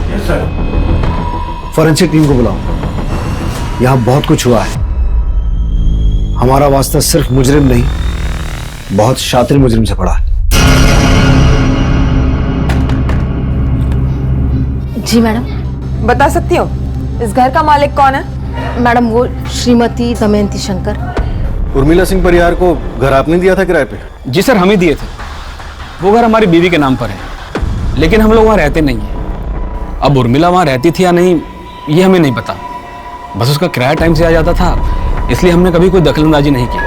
Yes sir. Forensic team को बुलाओ। यहां बहुत कुछ हुआ है। हमारा वास्ता सिर्फ मुजरिम नहीं, बहुत शातिर मुजरिम से पड़ा है। जी मैडम। बता सकती हो इस घर का मालिक कौन है? मैडम, वो श्रीमती दमयंती शंकर। उर्मिला सिंह परिहार को घर आपने दिया था किराए पे? जी सर, हम ही दिए थे। वो घर हमारी बीवी के नाम पर है, लेकिन हम लोग वहाँ रहते नहीं हैं। अब उर्मिला वहाँ रहती थी या नहीं, ये हमें नहीं पता। बस उसका किराया टाइम से आ जाता था, इसलिए हमने कभी कोई दखलंदाजी नहीं की।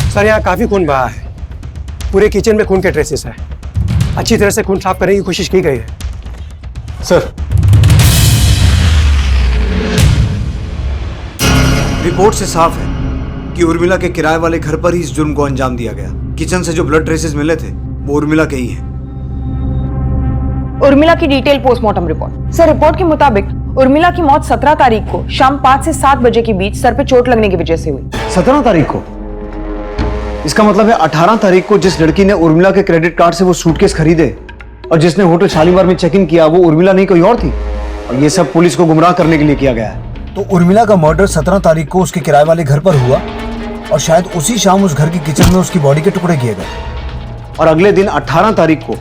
सर, यहाँ काफी खून बहा है। पूरे किचन में खून के ट्रेसेस हैं। अच्छी तरह से खून साफ करने की कोशिश की गई है। सर, रिपोर्ट से साफ है कि उर्मिला के किराए वाले घर पर ही इस जुर्म को अंजाम दिया गया। किचन से जो ब्लड ट्रेसेस मिले थे वो उर्मिला के ही हैं। उर्मिला की detail postmortem report. Sir, report के मुताबिक उर्मिला की मौत 17 तारीख को शाम 5 से 7 बजे के बीच सर पे चोट लगने की वजह से हुई। 17 तारीख को? इसका मतलब है 18 तारीख को जिस लड़की ने उर्मिला के क्रेडिट कार्ड से वो सूटकेस खरीदे और जिसने होटल शालीमार में चेक इन किया, वो उर्मिला नहीं कोई और थी। और ये सब पुलिस को गुमराह करने के लिए किया गया है। तो उर्मिला का मर्डर 17 तारीख को उसके किराए वाले घर पर हुआ और शायद उसी शाम उस घर की किचन में उसकी बॉडी के टुकड़े किए गए। और अगले दिन 18 तारीख को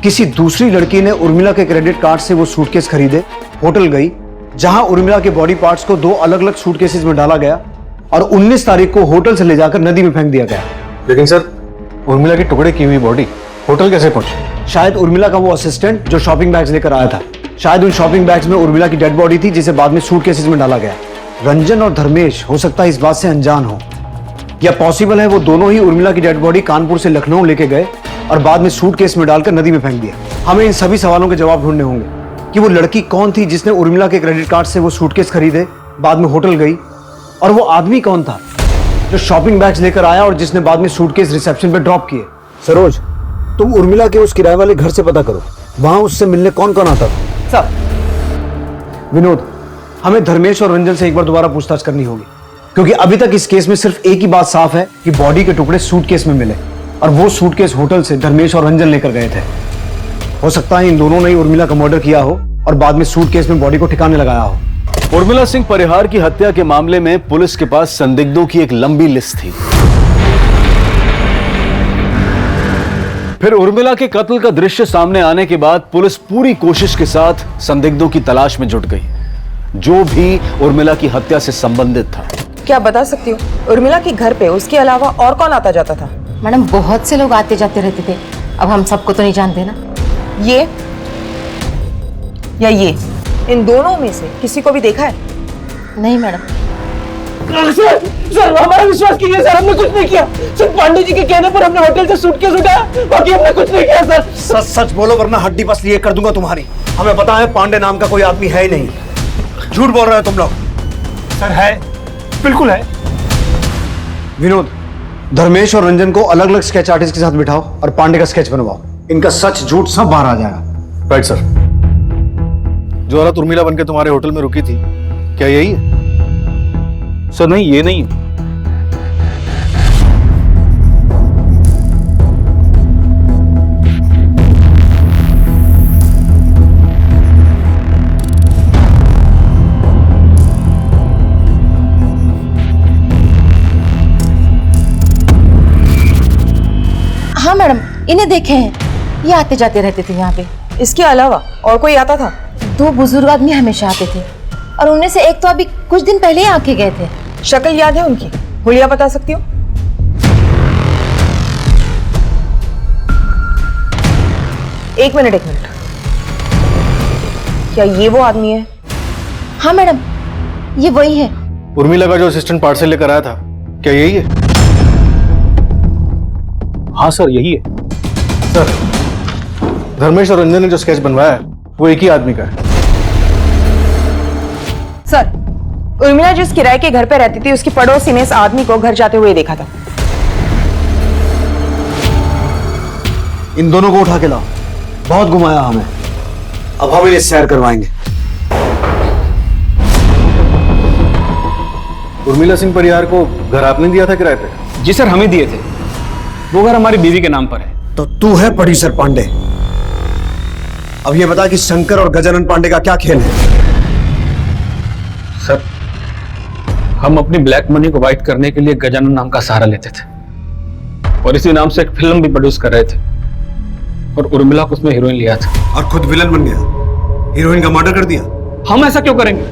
किसी दूसरी लड़की ने उर्मिला के क्रेडिट कार्ड से वो सूटकेस खरीदे, होटल गई, जहां उर्मिला के बॉडी पार्ट्स को 2 अलग अलग सूटकेसेस में डाला गया और 19 तारीख को होटल से ले जाकर नदी में फेंक दिया गया। लेकिन सर, उर्मिला की टुकड़े की हुई बॉडी होटल कैसे पहुंची? शायद उर्मिला का वो असिस्टेंट जो शॉपिंग बैग्स लेकर आया था, शायद उन शॉपिंग बैग्स में उर्मिला की डेड बॉडी थी जिसे बाद में सूटकेसेस में डाला गया। रंजन और धर्मेश हो सकता है इस बात से अनजान हो, या पॉसिबल है वो दोनों ही उर्मिला की डेड बॉडी कानपुर से लखनऊ लेके गए और बाद में सूटकेस में डालकर नदी में फेंक दिया। हमें इन सभी सवालों के जवाब ढूंढने होंगे कि वो लड़की कौन थी जिसने उर्मिला के क्रेडिट कार्ड से वो सूटकेस खरीदे, बाद में होटल गई, और वो आदमी कौन था जो शॉपिंग बैग्स लेकर आया और जिसने बाद में सूटकेस रिसेप्शन पे ड्रॉप किए। सरोज, तुम उर्मिला के उस किराए वाले घर से पता करो, वहां उससे मिलने कौन कौन आता था। सर। विनोद, हमें धर्मेश और रंजन से एक बार दोबारा पूछताछ करनी होगी, क्योंकि अभी तक इस केस में सिर्फ एक ही बात साफ है कि बॉडी के टुकड़े सूटकेस में मिले और वो सूटकेस होटल से धर्मेश और रंजन लेकर गए थे। हो सकता है इन दोनों ने ही उर्मिला का मर्डर किया हो और बाद में सूटकेस में बॉडी को ठिकाने लगाया हो। उर्मिला सिंह परिहार की हत्या के मामले में पुलिस के पास संदिग्धों की एक लंबी लिस्ट थी। फिर उर्मिला के कत्ल का दृश्य सामने आने के बाद पुलिस पूरी कोशिश के साथ संदिग्धों की तलाश में जुट गई, जो भी उर्मिला की हत्या से संबंधित था। क्या बता सकती हो उर्मिला के घर पे उसके अलावा और कौन आता जाता था? मैडम, बहुत से लोग आते जाते रहते थे, अब हम सबको तो नहीं जानते ना। ये या ये, इन दोनों में से किसी को भी देखा है? नहीं मैडम। सर, हमारा विश्वास कीजिए सर, हमने कुछ नहीं किया। सिर्फ पांडे जी के कहने पर हमने होटल से सूटकेस उठाया, बाकी हमने कुछ नहीं किया सर। सच सच बोलो वरना हड्डी बस लिए कर दूंगा तुम्हारी। हमें पता है पांडे नाम का कोई आदमी है ही नहीं। झूठ बोल रहे हो तुम लोग। सर, है, बिल्कुल है। विनोद, धर्मेश और रंजन को अलग अलग स्केच आर्टिस्ट के साथ बिठाओ और पांडे का स्केच बनवाओ। इनका सच झूठ सब बाहर आ जाएगा। Right sir. जो औरत उर्मिला बनके तुम्हारे होटल में रुकी थी, क्या यही है? सर नहीं, ये नहीं है। हाँ मैडम, इन्हें देखे हैं, ये आते जाते रहते थे यहाँ पे। इसके अलावा और कोई आता था? 2 बुजुर्ग आदमी हमेशा आते थे और उनमें से एक तो अभी कुछ दिन पहले ही आके गए थे। शक्ल याद है उनकी? हुलिया बता सकती हो? एक मिनट। क्या ये वो आदमी है? हाँ मैडम, ये वही है। उर्मिला का जो असिस्टेंट पार्सल लेकर आया था, क्या यही है? हाँ सर, यही है। सर, धर्मेश और रंजन ने जो स्केच बनवाया है वो एक ही आदमी का है। सर, उर्मिला जिस किराए के घर पे रहती थी उसकी पड़ोसी ने इस आदमी को घर जाते हुए देखा था। इन दोनों को उठा के लाओ, बहुत घुमाया हमें, अब हम इन्हें सैर करवाएंगे। उर्मिला सिंह परिहार को घर आपने दिया था किराए पे? जी सर, हमें दिए थे। वो घर हमारी बीवी के नाम पर है। तो तू है प्रोड्यूसर पांडे। अब ये बता कि शंकर और गजानन पांडे का क्या खेल है? सर, हम अपनी ब्लैक मनी को वाइट करने के लिए गजानन नाम का सहारा लेते थे और इसी नाम से एक फिल्म भी प्रोड्यूस कर रहे थे और उर्मिला को उसमें हीरोइन लिया था। और खुद विलन बन गया, हीरोइन का मर्डर कर दिया। हम ऐसा क्यों करेंगे?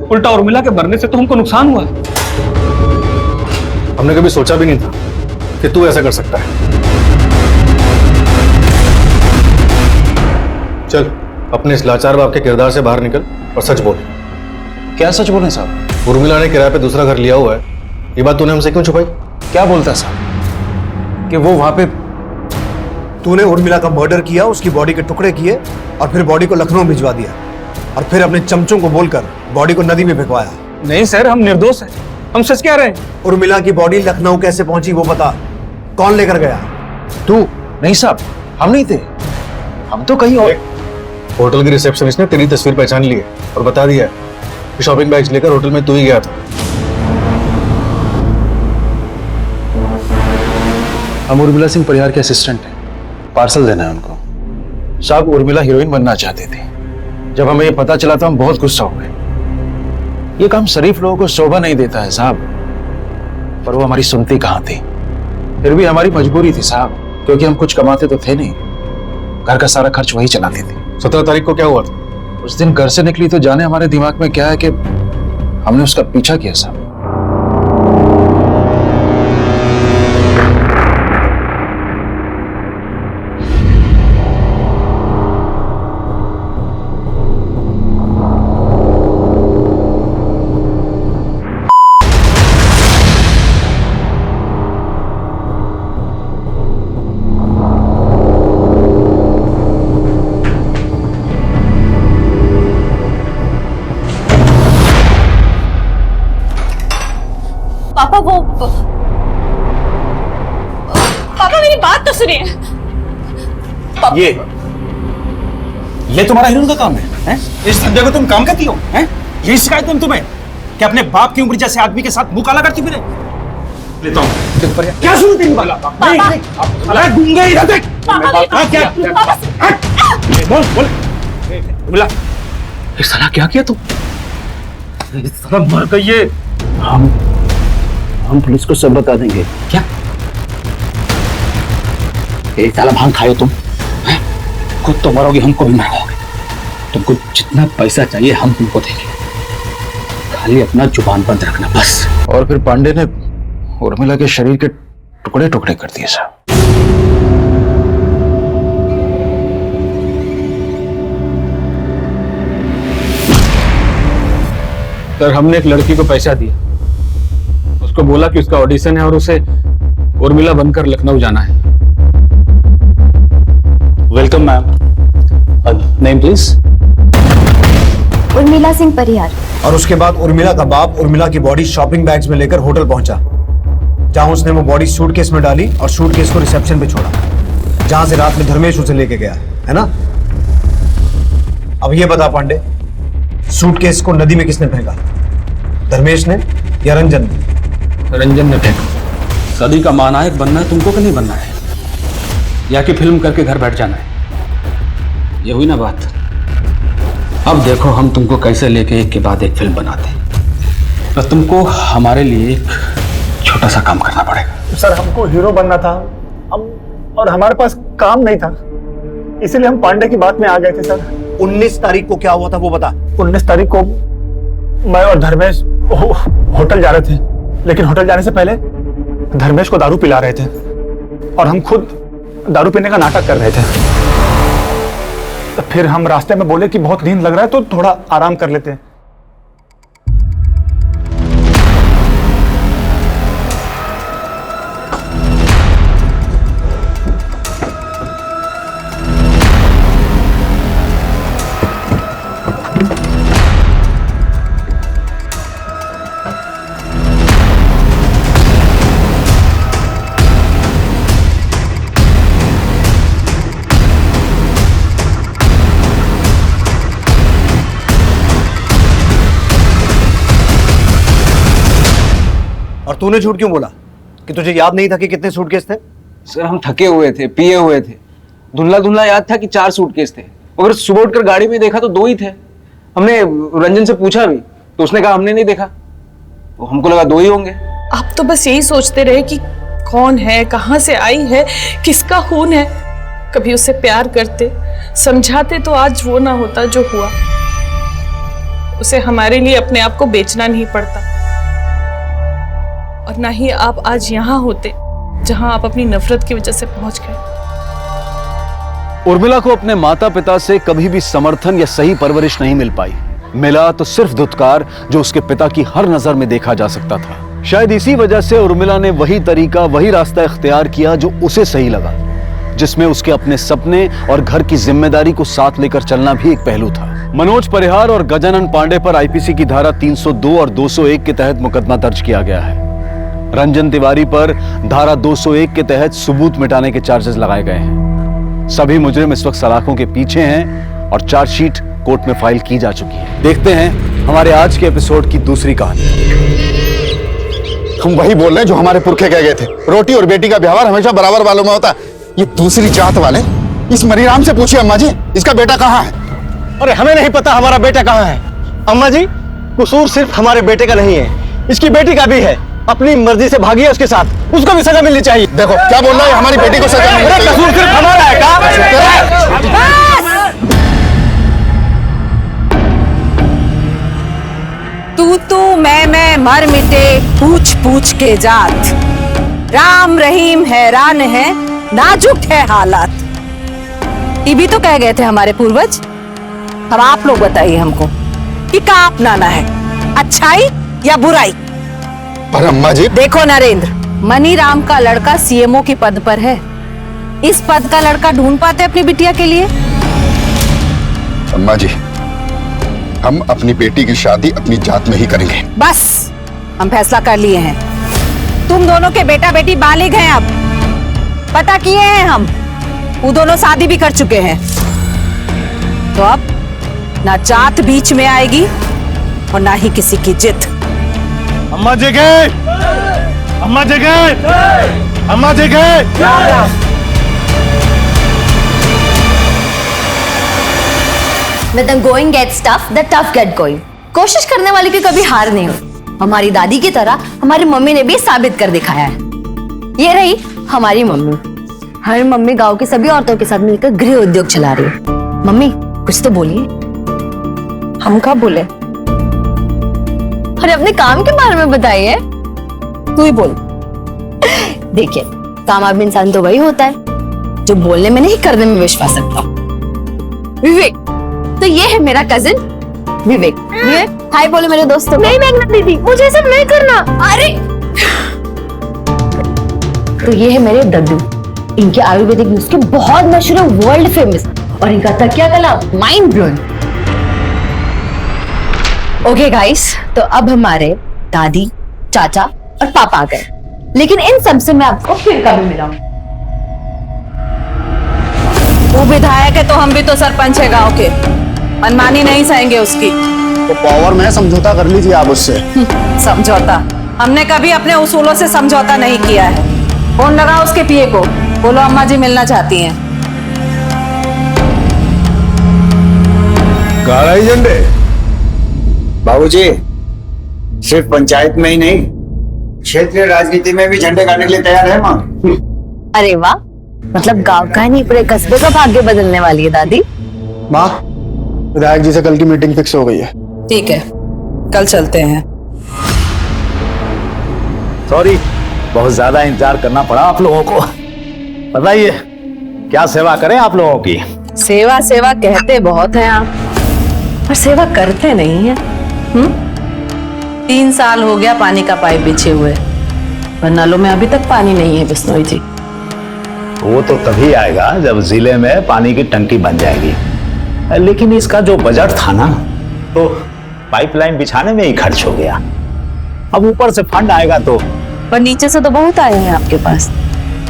उल्टा उर्मिला के मरने से तो हमको नुकसान हुआ। हमने कभी सोचा भी नहीं था कि तू ऐसा कर सकता है। चल, अपने इस लाचार बाप के किरदार से बाहर निकल और सच बोल। क्या सच बोले साहब? उर्मिला ने किराए पे दूसरा घर लिया हुआ है, ये बात तूने हमसे क्यों छुपाई? क्या बोलता साहब कि वो वहां पे तूने उर्मिला का मर्डर किया, उसकी बॉडी के टुकड़े किए और फिर बॉडी को लखनऊ भिजवा दिया और फिर अपने चमचों को बोलकर बॉडी को नदी में फेंकवाया? नहीं सर, हम निर्दोष हैं, हम सच कह रहे हैं। उर्मिला की बॉडी लखनऊ कैसे पहुंची वो बता, कौन लेकर गया? तू? नहीं साहब, हम नहीं थे, हम तो कहीं और। होटल की रिसेप्शनिस्ट ने तेरी तस्वीर पहचान ली है और बता दिया है कि शॉपिंग बैग्स लेकर होटल में तू ही गया था। हम उर्मिला सिंह परिहार के असिस्टेंट हैं, पार्सल देना है उनको। साहब, उर्मिला हीरोइन बनना चाहती थी। जब हमें ये पता चला तो हम बहुत गुस्सा हो गए। ये काम शरीफ लोगों को शोभा नहीं देता है साहब, पर वो हमारी सुनती कहाँ थी। फिर भी हमारी मजबूरी थी साहब, क्योंकि हम कुछ कमाते तो थे नहीं, घर का सारा खर्च वही चलाती थी। 17 तारीख को क्या हुआ था? उस दिन घर से निकली तो जाने हमारे दिमाग में क्या है कि हमने उसका पीछा किया साहब। पापा मेरी बात तो सुनिए। ये तुम्हारा हीरोइन का काम है? इस धंधे को तुम काम करती हो? हैं? ये शिकायत है तुम्हें कि अपने बाप की उम्र जैसे आदमी के साथ मुंह काला करती फिरे? लेता हूं। क्या सुन तेरी बाला? नहीं, दूंगा इधर देख। बोल। उर्मिला, ये साला क्या किया तू? साला मर गई ये। हम पुलिस को सब बता देंगे। क्या? एक साला भांग खाए तुम, खुद तो मरोगे, हमको भी मारोगे। तुमको जितना पैसा चाहिए हम तुमको देंगे, खाली अपना जुबान बंद रखना बस। और फिर पांडे ने उर्मिला के शरीर के टुकड़े टुकड़े कर दिए साहब। सर, हमने एक लड़की को पैसा दिया, उसको बोला कि उसका ऑडिशन है और उसे उर्मिला बनकर लखनऊ जाना है। Welcome ma'am, name please? Urmila Singh Parihar. और उसके बाद उर्मिला का बाप उर्मिला की बॉडी शॉपिंग बैग्स में लेकर होटल पहुंचा। जहां उसने वो बॉडी सूटकेस में डाली और सूटकेस को रिसेप्शन पे छोड़ा, जहां से रात में धर्मेश उसे लेके गया, है ना? अब ये बता पांडे, सूटकेस को नदी में किसने फेंका? धर्मेश ने या रंजन ने? रंजन ने फेंका। सदी का महानायक बनना है तुमको कि नहीं बनना है, या कि फिल्म करके घर बैठ जाना है? ये हुई ना बात। अब देखो हम तुमको कैसे लेके एक के बाद एक फिल्म बनाते हैं। तो तुमको हमारे लिए एक छोटा सा काम करना पड़ेगा। सर हमको हीरो बनना था, और हमारे पास काम नहीं था, इसीलिए हम पांडे की बात में आ गए थे सर। 19 तारीख को क्या हुआ था वो बता। 19 तारीख को मैं और धर्मेश होटल जा रहे थे, लेकिन होटल जाने से पहले धर्मेश को दारू पिला रहे थे और हम खुद दारू पीने का नाटक कर रहे थे। तो फिर हम रास्ते में बोले कि बहुत नींद लग रहा है तो थोड़ा आराम कर लेते हैं। और तूने झूठ क्यों बोला कि तुझे याद नहीं था कि कितने सूटकेस थे? सर हम थके हुए थे, पिए हुए थे, धुंधला धुंधला याद था कि 4 सूटकेस थे, मगर सुबह उठकर गाड़ी में देखा तो 2 ही थे। हमने रंजन से पूछा भी तो उसने कहा हमने नहीं देखा, तो हमको लगा 2 ही होंगे। आप तो बस यही सोचते रहे कि कौन है, कहां से आई है, किसका खून है। कभी उससे प्यार करते, समझाते तो आज वो ना होता जो हुआ। उसे हमारे लिए अपने आप को बेचना नहीं पड़ता, और ना ही आप आज यहाँ होते जहां आप अपनी नफरत की वजह से पहुंच गए। उर्मिला को अपने माता पिता से कभी भी समर्थन या सही परवरिश नहीं मिल पाई। मिला तो सिर्फ धुतकार जो उसके पिता की हर नजर में देखा जा सकता था। शायद इसी वजह से उर्मिला ने वही तरीका, वही रास्ता इख्तियार किया जो उसे सही लगा, जिसमें उसके अपने सपने और घर की जिम्मेदारी को साथ लेकर चलना भी एक पहलू था। मनोज परिहार और गजानन पांडे पर आईपीसी की धारा 302 और 201 के तहत मुकदमा दर्ज किया गया है। रंजन तिवारी पर धारा 201 के तहत सबूत मिटाने के चार्जेस लगाए गए हैं। सभी मुजरिम इस वक्त सलाखों के पीछे हैं और चार्जशीट कोर्ट में फाइल की जा चुकी है। देखते हैं हमारे आज के एपिसोड की दूसरी कहानी। हम वही बोल रहे हैं जो हमारे पुरखे कह गए थे, रोटी और बेटी का व्यवहार हमेशा बराबर वालों में होता। ये दूसरी जात वाले इस मनीराम से पूछिए अम्मा जी, इसका बेटा कहाँ है? अरे हमें नहीं पता हमारा बेटा कहाँ है। अम्मा जी, कसूर सिर्फ हमारे बेटे का नहीं है, इसकी बेटी का भी है। अपनी मर्जी से भागी है उसके साथ, उसको भी सजा मिलनी चाहिए। देखो क्या बोल रहा है, हमारी बेटी को सजा मिलनी चाहिए। कसूर सिर्फ हमारा है क्या? तू मैं मर मिटे पूछ पूछ के जात। राम रहीम हैरान है, नाजुक है हालात। ये भी तो कह गए थे हमारे पूर्वज। अब आप लोग बताइए हमको कि क्या अपनाना है, अच्छाई या बुराई? पर अम्मा जी देखो नरेंद्र, मनीराम का लड़का सीएमओ की पद पर है। इस पद का लड़का ढूंढ पाते अपनी बिटिया के लिए? अम्मा जी, हम अपनी बेटी की शादी अपनी जात में ही करेंगे। बस हम फैसला कर लिए हैं। तुम दोनों के बेटा बेटी बालिग हैं, अब पता किए हैं हम, वो दोनों शादी भी कर चुके हैं। तो अब ना जात बीच में आएगी और ना ही किसी की जिद। अम्मा जी गए, अम्मा जी गए, अम्मा जी गए। When the going gets tough, the tough get going. कोशिश करने वाले की कभी हार नहीं होती। हमारी दादी की तरह हमारी मम्मी ने भी साबित कर दिखाया है। ये रही हमारी मम्मी। हर मम्मी गांव की सभी औरतों के साथ मिलकर गृह उद्योग चला रही है। मम्मी कुछ तो बोलिए। हम क्या बोले? अरे अपने काम के बारे में बताइए। तू ही बोल। देखिए, कामयाब इंसान तो वही होता है जो बोलने में नहीं करने में विश्वास रखता। विवेक, तो ये है मेरा कजिन विवेक। विवेक हाय बोलो मेरे दोस्तों। नहीं मेघना दीदी, मुझे सब नहीं करना। अरे तो ये है मेरे दद्दू। इनके आयुर्वेदिक नुस्खे बहुत मशहूर है, वर्ल्ड फेमस, और इनका तकिया कला माइंड ब्लोइंग। ओके गाइस, तो अब हमारे दादी, चाचा और पापा आ गए। लेकिन इन सब से मैं आपको फिर कभी मिलाऊं। वो विधायक है तो हम भी तो सरपंच है गांव के, मनमानी नहीं सहेंगे उसकी। तो पावर में समझौता कर लीजिए आप उससे। समझौता? हमने कभी अपने उसूलों से समझौता नहीं किया है। फोन लगाओ उसके पीए को, बोलो अम्मा जी मिलना चाहती हैं। गाड़ा ही झंडे बाबूजी, सिर्फ पंचायत में ही नहीं, क्षेत्रीय राजनीति में भी झंडे गाड़ने के लिए तैयार है माँ। अरे वाह, मतलब गांव का नहीं पूरे कस्बे का भाग्य बदलने वाली है दादी। माँ, विधायक जी से कल की मीटिंग फिक्स हो गई है। ठीक है, कल चलते हैं। सॉरी, बहुत ज्यादा इंतजार करना पड़ा आप लोगों को। बताइए क्या सेवा करें आप लोगों की? सेवा सेवा कहते बहुत हैं आप, पर सेवा करते नहीं है। 3 साल हो गया पानी का पाइप बिछे हुए, पर नलों में अभी तक पानी नहीं है बिश्नोई जी। वो तो तभी आएगा जब जिले में पानी की टंकी बन जाएगी। लेकिन इसका जो बजट था ना, तो पाइपलाइन बिछाने में ही खर्च हो गया। अब ऊपर से फंड आएगा तो। पर नीचे से तो बहुत आए हैं आपके पास।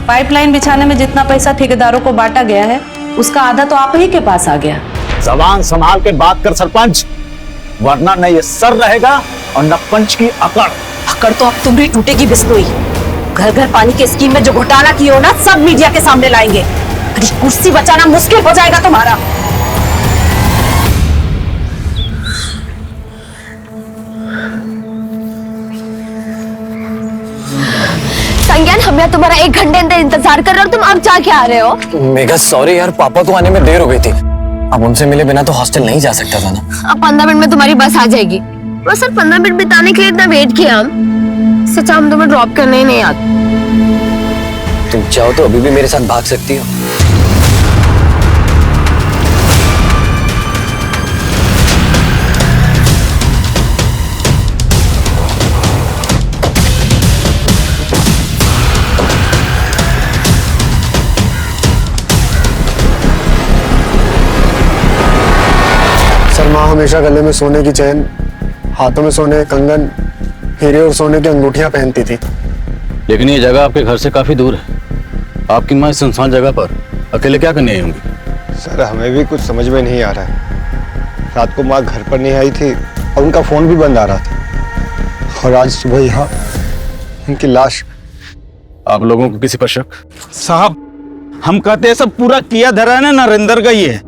पाइपलाइन बिछाने में जितना पैसा ठेकेदारों को बांटा गया है, उसका आधा तो आप ही के पास आ गया। जबान संभाल के बात कर सरपंच, वरना न ये सर रहेगा और न पंच की अकड़। अकड़ तो अब तुम्हारी टूटेगी बिश्नोई। घर घर पानी की स्कीम में जो घोटाला किया हो ना, सब मीडिया के सामने लाएंगे। कुर्सी बचाना मुश्किल हो जाएगा तुम्हारा। संज्ञान, हम यहाँ तुम्हारा 1 घंटे अंदर इंतजार कर रहे हो, तुम अब जाके आ रहे हो? मेघा सॉरी यार, पापा तो आने में देर हो गई थी। अब उनसे मिले बिना तो हॉस्टल नहीं जा सकता था ना। अब 15 मिनट में तुम्हारी बस आ जाएगी। और सर 15 मिनट बिताने के लिए इतना वेट किया हम। सच हम तुम्हें ड्रॉप करने ही नहीं आते। तुम चाहो तो अभी भी मेरे साथ भाग सकती हो। माँ हमेशा गले में सोने की चैन, हाथों में सोने के कंगन, हीरे और सोने की अंगूठियां पहनती थी। लेकिन ये जगह आपके घर से काफी दूर है। आपकी माँ इस सुनसान जगह पर अकेले क्या करने आई होंगी? सर हमें भी कुछ समझ में नहीं आ रहा है। रात को माँ घर पर नहीं आई थी और उनका फोन भी बंद आ रहा था। और आज सुबह यहाँ उनकी लाश। आप लोगों को किसी पर शक? साहब हम कहते हैं सब पूरा किया धरा है ना, नरेंद्र का ही है।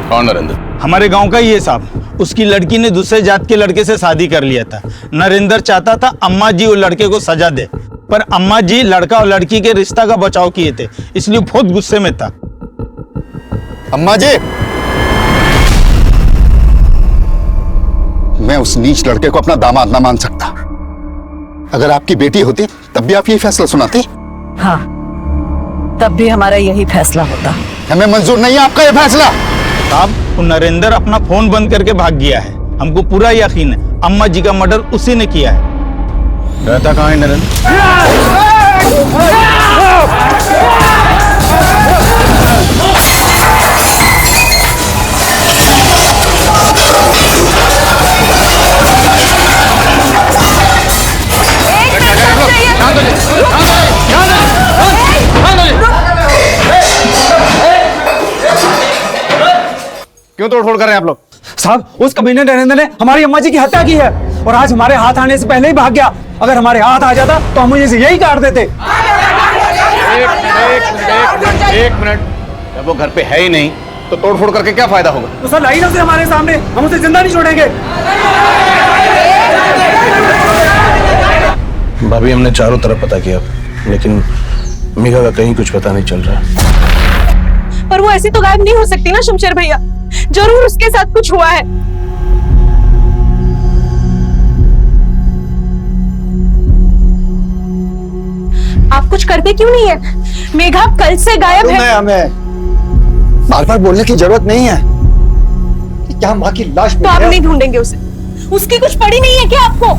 कौन नरेंद्र? हमारे गांव का ही है साहब। उसकी लड़की ने दूसरे जात के लड़के से शादी कर लिया था। नरेंद्र चाहता था अम्मा जी और लड़के को सजा दे, पर अम्मा जी लड़का और लड़की के रिश्ता का बचाव किए थे, इसलिए बहुत गुस्से में था। अम्मा जी, मैं उस नीच लड़के को अपना दामाद ना मान सकता। अगर आपकी बेटी होती तब भी आप यही फैसला सुनाते? हाँ, तब भी हमारा यही फैसला होता। हमें मंजूर नहीं है आपका ये फैसला। साहब नरेंद्र अपना फोन बंद करके भाग गया है। हमको पूरा यकीन है अम्मा जी का मर्डर उसी ने किया है। रहता कहाँ है नरेंद्र? क्यों तोड़फोड़ कर रहे हैं आप लोग? साहब उस कमीने नरेंद्र ने हमारी अम्मा जी की हत्या की है और आज हमारे हाथ आने से पहले ही भाग गया। अगर हमारे हाथ आ जाता तो हम मुझे यही काट देते। एक मिनट, जब वो घर पे है ही नहीं तो तोड़फोड़ करके क्या फायदा होगा? तो सर लाई ना उसे हमारे सामने, हम उसे जिंदा नहीं छोड़ेंगे। भाभी हमने चारों तरफ पता किया, लेकिन मेघा का कहीं कुछ पता नहीं चल रहा। पर वो ऐसी तो गायब नहीं हो सकती ना शमशेर भैया, जरूर उसके साथ कुछ हुआ है। आप कुछ करते क्यों नहीं है? मेघा कल से गायब है। हमें बार बार बोलने की जरूरत नहीं है कि क्या माँ की लाश तो आप नहीं ढूंढेंगे उसे? उसकी कुछ पड़ी नहीं है क्या आपको?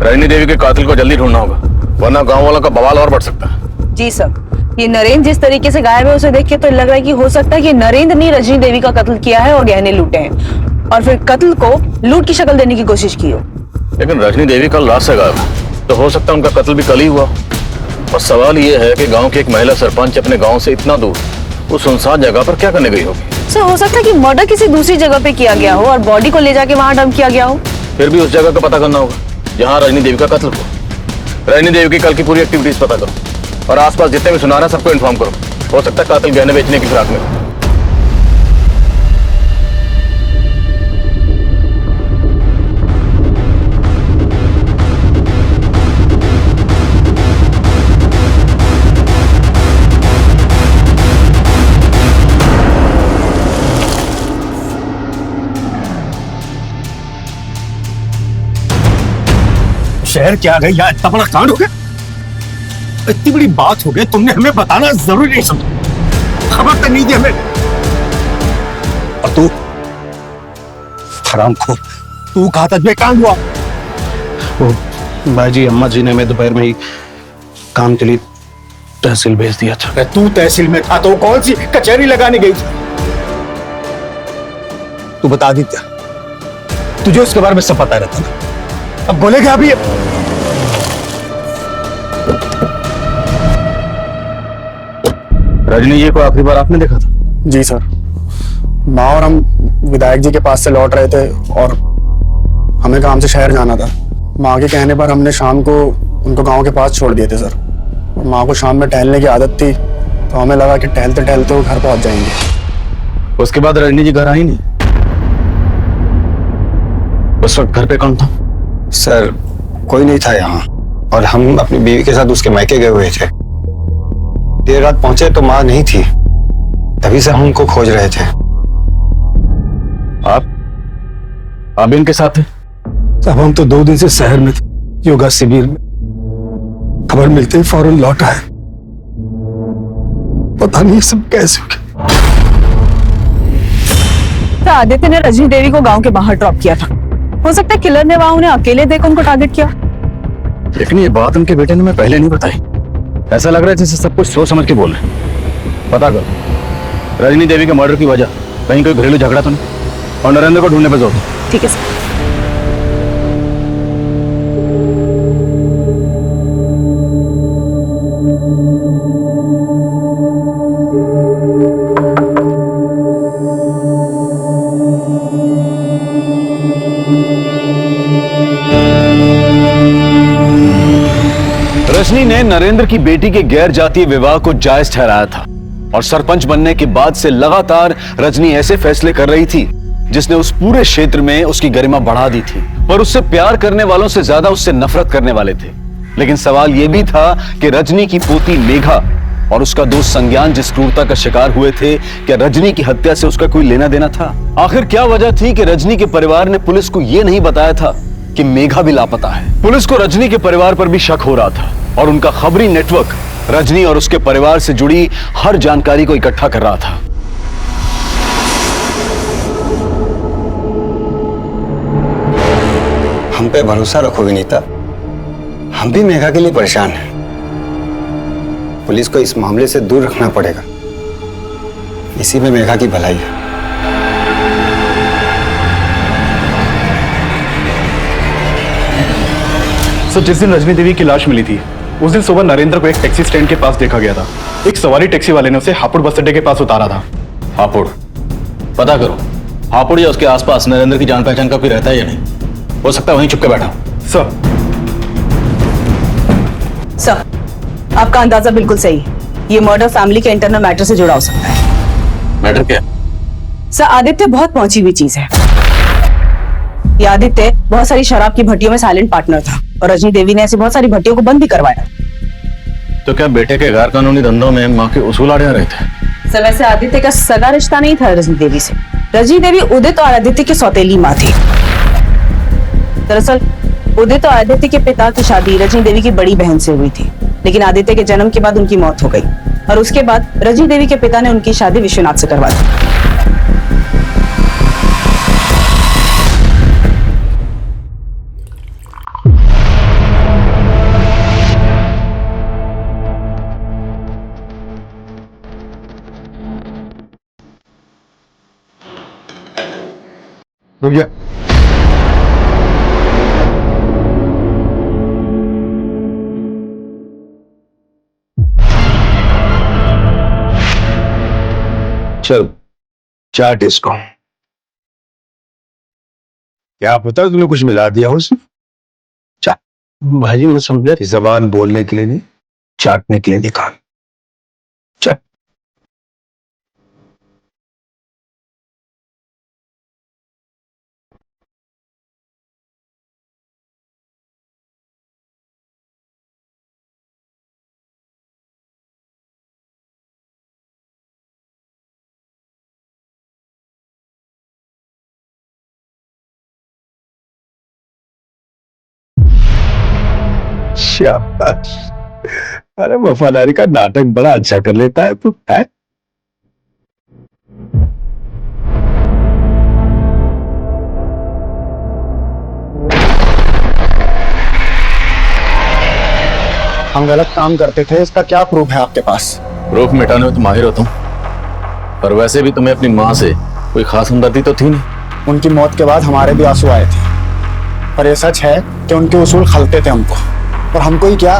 रजनी देवी के कातिल को जल्दी ढूंढना होगा, वरना गांव वालों का बवाल और बढ़ सकता है। जी सर, ये नरेंद्र जिस तरीके से गायब है उसे देख के तो लग रहा है कि हो सकता है कि नरेंद्र ने रजनी देवी का कत्ल किया है और गहने लूटे हैं। और फिर कत्ल को लूट की शक्ल देने की कोशिश की हो। लेकिन रजनी देवी कल रात से गायब है, तो हो सकता है उनका कत्ल भी कल ही हुआ। और सवाल ये है कि गांव की एक महिला सरपंच अपने गांव से इतना दूर उस सुनसान जगह पर क्या करने गई होगी। सर हो सकता है कि मर्डर किसी दूसरी जगह पे किया गया हो और बॉडी को ले जाके वहां डंप किया गया हो। फिर भी उस जगह का पता करना होगा जहाँ रजनी देवी का कत्ल हुआ। रजनी देवी की कल की पूरी एक्टिविटीज पता करो और आसपास जितने भी सुनार है सबको इन्फॉर्म करो। हो सकता है कातिल गहने बेचने की फिराक में हो। शहर क्या गई, यहाँ इतना बड़ा कांड हो गया, इतनी बड़ी बात हो गई, तुमने हमें बताना जरूरी नहीं समझा, खबर तक नहीं दी हमें। और तू हरामखोर, तू कहा था कांड हुआ? वो बाजी अम्मा जी ने हमें दोपहर में ही काम के लिए तहसील भेज दिया था। तू तहसील में था तो कौन सी कचहरी लगाने गई थी? तू बता दी क्या, तुझे उसके बारे में सब पता रहता ना, अब बोलेगा अभी। रजनी जी को आखिरी बार आपने देखा था? जी सर, माँ और हम विधायक जी के पास से लौट रहे थे और हमें काम से शहर जाना था। माँ के कहने पर हमने शाम को उनको गांव के पास छोड़ दिए थे सर। और माँ को शाम में टहलने की आदत थी तो हमें लगा कि टहलते टहलते वो घर पहुंच जाएंगे। उसके बाद रजनी जी घर आई नहीं? उस वक्त घर पे कौन था? सर कोई नहीं था यहाँ और हम अपनी बीवी के साथ उसके मायके गए हुए थे। देर रात पहुंचे तो माँ नहीं थी, तभी से हम उनको खोज रहे थे। आप इनके साथ थे? अब हम तो 2 दिन से शहर में थे, योगा शिविर में। खबर मिलते ही फौरन लौट आए। पता नहीं सब कैसे हो गया। तो आदित्य ने रजनी देवी को गांव के बाहर ड्रॉप किया था। हो सकता है किलर ने वहां उन्हें अकेले देख उनको टारगेट किया। लेकिन ये बात उनके बेटे ने मैं पहले नहीं बताई। ऐसा लग रहा है जैसे सब कुछ सोच समझ के बोल रहे हैं। पता करो रजनी देवी के मर्डर की वजह कहीं कोई घरेलू झगड़ा तो नहीं, और नरेंद्र को ढूंढने पर जोर दो। ठीक है सर। रजनी ने नरेंद्र की बेटी के गैर जातीय विवाह को जायज ठहराया था और सरपंच बनने के बाद से लगातार रजनी ऐसे फैसले कर रही थी जिसने उस पूरे क्षेत्र में उसकी गरिमा बढ़ा दी थी। पर उससे प्यार करने वालों से ज्यादा उससे नफरत करने वाले थे। लेकिन सवाल यह भी था कि रजनी की पोती मेघा और उसका दोस्त संज्ञान जिस क्रूरता का शिकार हुए थे, क्या रजनी की हत्या से उसका कोई लेना देना था? आखिर क्या वजह थी कि रजनी के परिवार ने पुलिस को यह नहीं बताया था कि मेघा भी लापता है? पुलिस को रजनी के परिवार पर भी शक हो रहा था और उनका खबरी नेटवर्क रजनी और उसके परिवार से जुड़ी हर जानकारी को इकट्ठा कर रहा था। हम पे भरोसा रखो विनीता, हम भी मेघा के लिए परेशान हैं। पुलिस को इस मामले से दूर रखना पड़ेगा, इसी में मेघा की भलाई है। सर जिस दिन रजनी देवी की लाश मिली थी उस दिन सुबह नरेंद्र को एक टैक्सी स्टैंड के पास देखा गया था। एक सवारी टैक्सी वाले ने उसे हापुड़ बस अड्डे के पास उतारा था। हापुड़ पता करो, हापुड़ या उसके आसपास नरेंद्र की जान पहचान का कोई रहता है या नहीं? हो सकता है वहीं छुप के बैठा हो। सर आपका अंदाजा बिल्कुल सही है। ये मर्डर फैमिली के इंटरनल मैटर से जुड़ा हो सकता है। मैटर क्या? सर आदित्य बहुत पहुंची हुई चीज है। ये आदित्य बहुत सारी शराब की भट्टियों में साइलेंट पार्टनर था और रजनी देवी ने ऐसी बहुत सारी भट्टियों को बंद भी करवाया। तो क्या बेटे के गैर कानूनी धंधों में माँ के उसूल आड़े रहे थे? सर वैसे आदित्य का सगा रिश्ता नहीं था रजनी देवी से। रजनी देवी उदित और आदित्य की सौतेली माँ थी। दरअसल उदित और आदित्य के पिता की शादी रजनी देवी की बड़ी बहन से हुई थी, लेकिन आदित्य के जन्म के बाद उनकी मौत हो गई और उसके बाद रजनी देवी के पिता ने उनकी शादी विश्वनाथ से करवा दी। रुक जा। चल चाट इसको। क्या पता तुमने कुछ मिला दिया हो उसमें। चाट भाजी मैं समझा जबान बोलने के लिए नहीं, चाटने के लिए निकाल। चल शाबाश। अरे वफादारी का नाटक बड़ा अच्छा कर लेता है तू है। हम गलत काम करते थे, इसका क्या प्रूफ है आपके पास? प्रूफ मिटाने में तो माहिर हो तुम, पर वैसे भी तुम्हें अपनी माँ से कोई खास हमदर्दी तो थी नहीं। उनकी मौत के बाद हमारे भी आंसू आए थे, पर यह सच है कि उनके उसूल खलते थे हमको, और हमको ही क्या,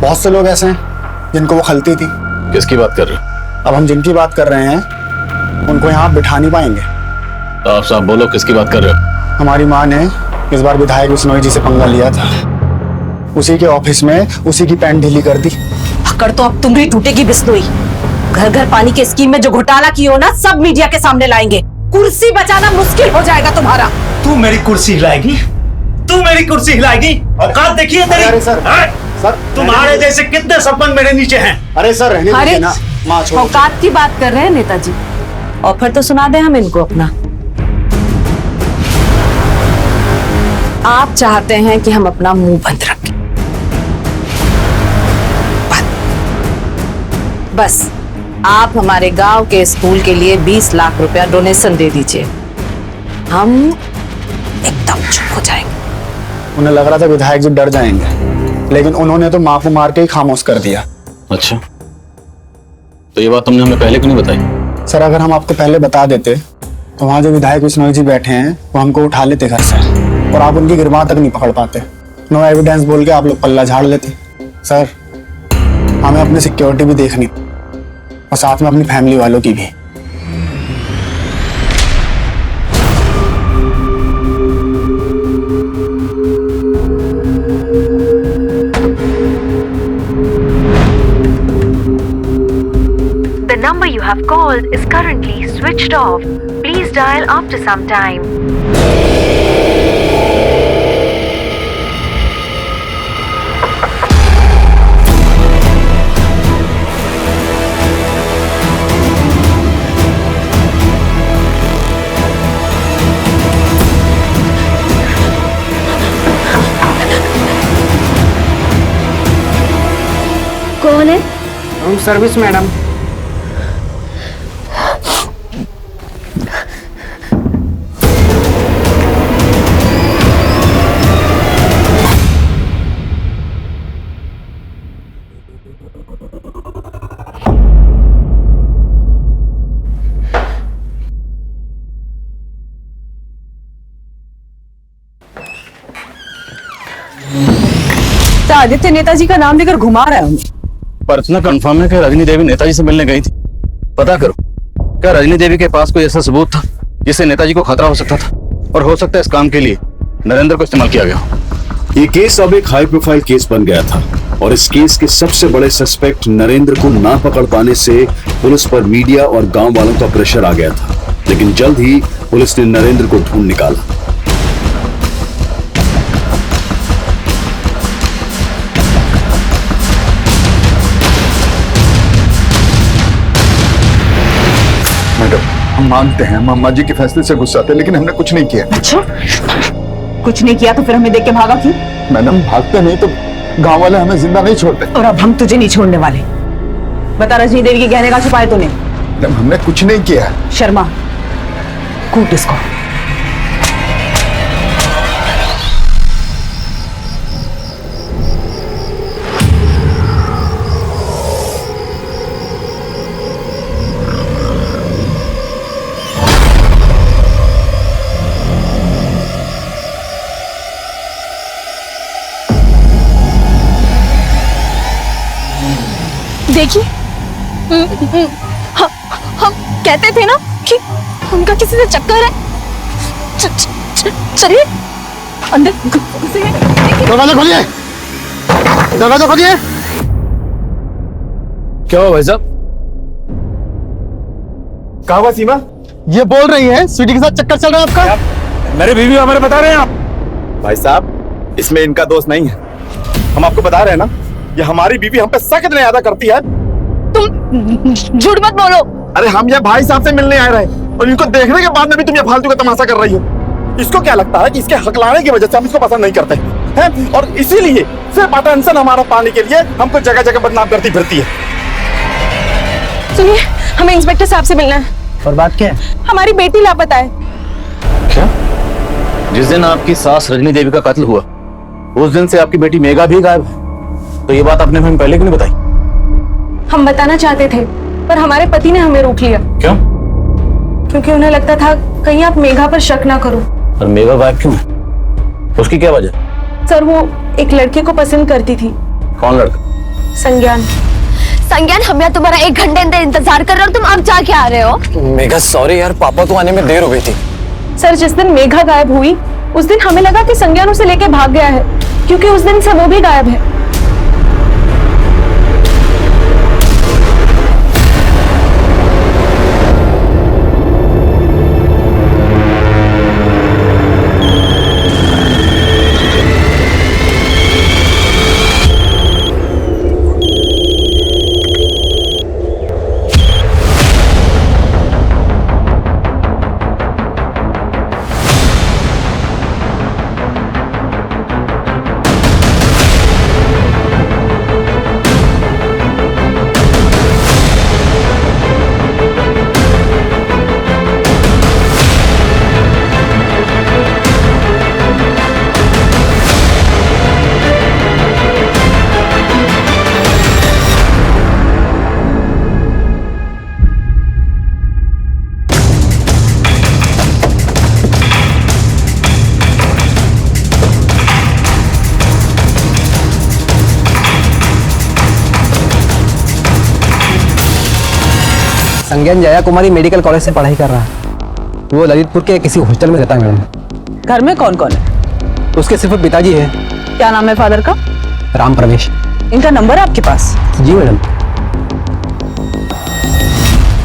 बहुत से लोग ऐसे हैं जिनको वो खलती थी। किसकी बात कर रहे हो? अब हम जिनकी बात कर रहे हैं उनको यहाँ बिठा नहीं पाएंगे। तो आप साहब बोलो, किसकी बात कर रहे हो? हमारी माँ ने इस बार विधायक बिश्नोई जी से पंगा लिया था, उसी के ऑफिस में उसी की पैंट ढीली कर दी। पकड़ तो अब तुम्हारी टूटेगी बिश्नोई। घर घर पानी के स्कीम में जो घोटाला की हो ना, सब मीडिया के सामने लाएंगे। कुर्सी बचाना मुश्किल हो जाएगा तुम्हारा। तू मेरी कुर्सी हिलाएगी? तू मेरी कुर्सी हिलाएगी? औकात देखिए तेरी। अरे सर, सर तुम्हारे जैसे कितने सरपंच मेरे नीचे हैं। अरे सर रहने दीजिए ना, माँ छोड़। औकात की बात कर रहे हैं नेताजी, ऑफर तो सुना दे हम इनको अपना। आप चाहते हैं कि हम अपना मुंह बंद रखें, बस आप हमारे गांव के स्कूल के लिए 20 लाख रुपया डोनेशन दे दीजिए, हम एकदम चुप हो जाएंगे। उन्हें लग रहा था विधायक जी डर जाएंगे, लेकिन उन्होंने तो माँ को मार के ही खामोश कर दिया। अच्छा, तो ये बात तुमने हमें पहले क्यों नहीं बताई? सर अगर हम आपको पहले बता देते तो वहाँ जो विधायक बिश्नोई जी बैठे हैं वो हमको उठा लेते घर से, और आप उनकी गिरबां तक नहीं पकड़ पाते। नो एविडेंस बोल के आप लोग पल्ला झाड़ लेते। सर हमें अपनी सिक्योरिटी भी देखनी, और साथ में अपनी फैमिली वालों की भी। The number you have called is currently switched off. Please dial after some time. कौन है? Room service madam. Aditya Netaji का नाम लेकर घुमा रहा है उन्हें। पर इतना कंफर्म है कि रजनी देवी नेताजी से मिलने गई थी। पता करो, क्या रजनी देवी के पास कोई ऐसा सबूत था जिससे नेताजी को खतरा हो सकता था, और हो सकता है इस काम के लिए नरेंद्र को इस्तेमाल किया गया हो। ये केस अब एक हाई प्रोफाइल केस बन गया था, और इस केस के सबसे बड़े सस्पेक्ट नरेंद्र को ना पकड़ पाने से पुलिस पर मीडिया और गांव वालों का प्रेशर आ गया था। लेकिन जल्द ही पुलिस ने नरेंद्र को ढूंढ निकाला। मैडम हम मानते हैं मामा जी के फैसले से गुस्सा थे, लेकिन हमने कुछ नहीं किया। अच्छा, कुछ नहीं किया तो फिर हमें देख के भागा क्यों? मैडम भागते नहीं तो गांव वाले हमें जिंदा नहीं छोड़ते। और अब हम तुझे नहीं छोड़ने वाले। बता रजनी देवी के गहने का छुपाए तूने? मैडम हमने कुछ नहीं किया। शर्मा, कूट इसको। देखिए, हम कहते थे ना कि उनका किसी से चक्कर है। चलिए अंदर घुसिए। दरवाजा खोलिए, दरवाजा खोलिए। क्या हुआ भाई साहब? कहा हुआ सीमा? ये बोल रही है स्वीटी के साथ चक्कर चल रहा है आपका? मेरे बीवी हमारे बता रहे हैं आप। भाई साहब, इसमें इनका दोष नहीं है। हम आपको बता रहे हैं ना, ये हमारी बीवी हम पे सख्त न्यायादा करती है। तुम झूठ मत बोलो। अरे हम ये भाई साहब से मिलने आए रहे और इनको देखने के बाद में भी तुम ये फालतू का तमाशा कर रही हो। इसको क्या लगता है कि इसके हकलाने की वजह से हम इसको पसंद नहीं करते हैं, और इसीलिए सिर्फ अटेंशन हमारा पाने के लिए हमको जगह जगह बदनाम करती फिरती है। सुनिए, हमें इंस्पेक्टर साहब से मिलना है। और बात क्या है? हमारी बेटी लापता है। क्या? जिस दिन आपकी सास रजनी देवी का कत्ल हुआ, उस दिन से आपकी बेटी मेघा भी गायब है। तो ये बात आपने हमें पहले क्यों नहीं बताई? हम बताना चाहते थे, पर हमारे पति ने हमें रोक लिया। क्यों? क्योंकि उन्हें लगता था कहीं आप मेघा पर शक ना करो। और मेघा गायब क्यों है? उसकी क्या वजह? सर, वो एक लड़के को पसंद करती थी। कौन लड़का? संज्ञान। संज्ञान, हम यहाँ तुम्हारा 1 घंटे अंदर इंतजार कर रहे हो और तुम अब जाके आ रहे हो। मेघा सॉरी यार, पापा तो आने में देर हो गई थी। सर, जिस दिन मेघा गायब हुई उस दिन हमें लगा कि संज्ञान उसे लेके भाग गया है, क्योंकि उस दिन से वो भी गायब है। संज्ञान जया कुमारी मेडिकल कॉलेज से पढ़ाई कर रहा है। वो ललितपुर के किसी हॉस्टल में रहता है मैडम। घर में कौन कौन है? उसके सिर्फ पिताजी है। क्या नाम है फादर का? राम प्रवेश। इनका नंबर है आपके पास? जी मैडम।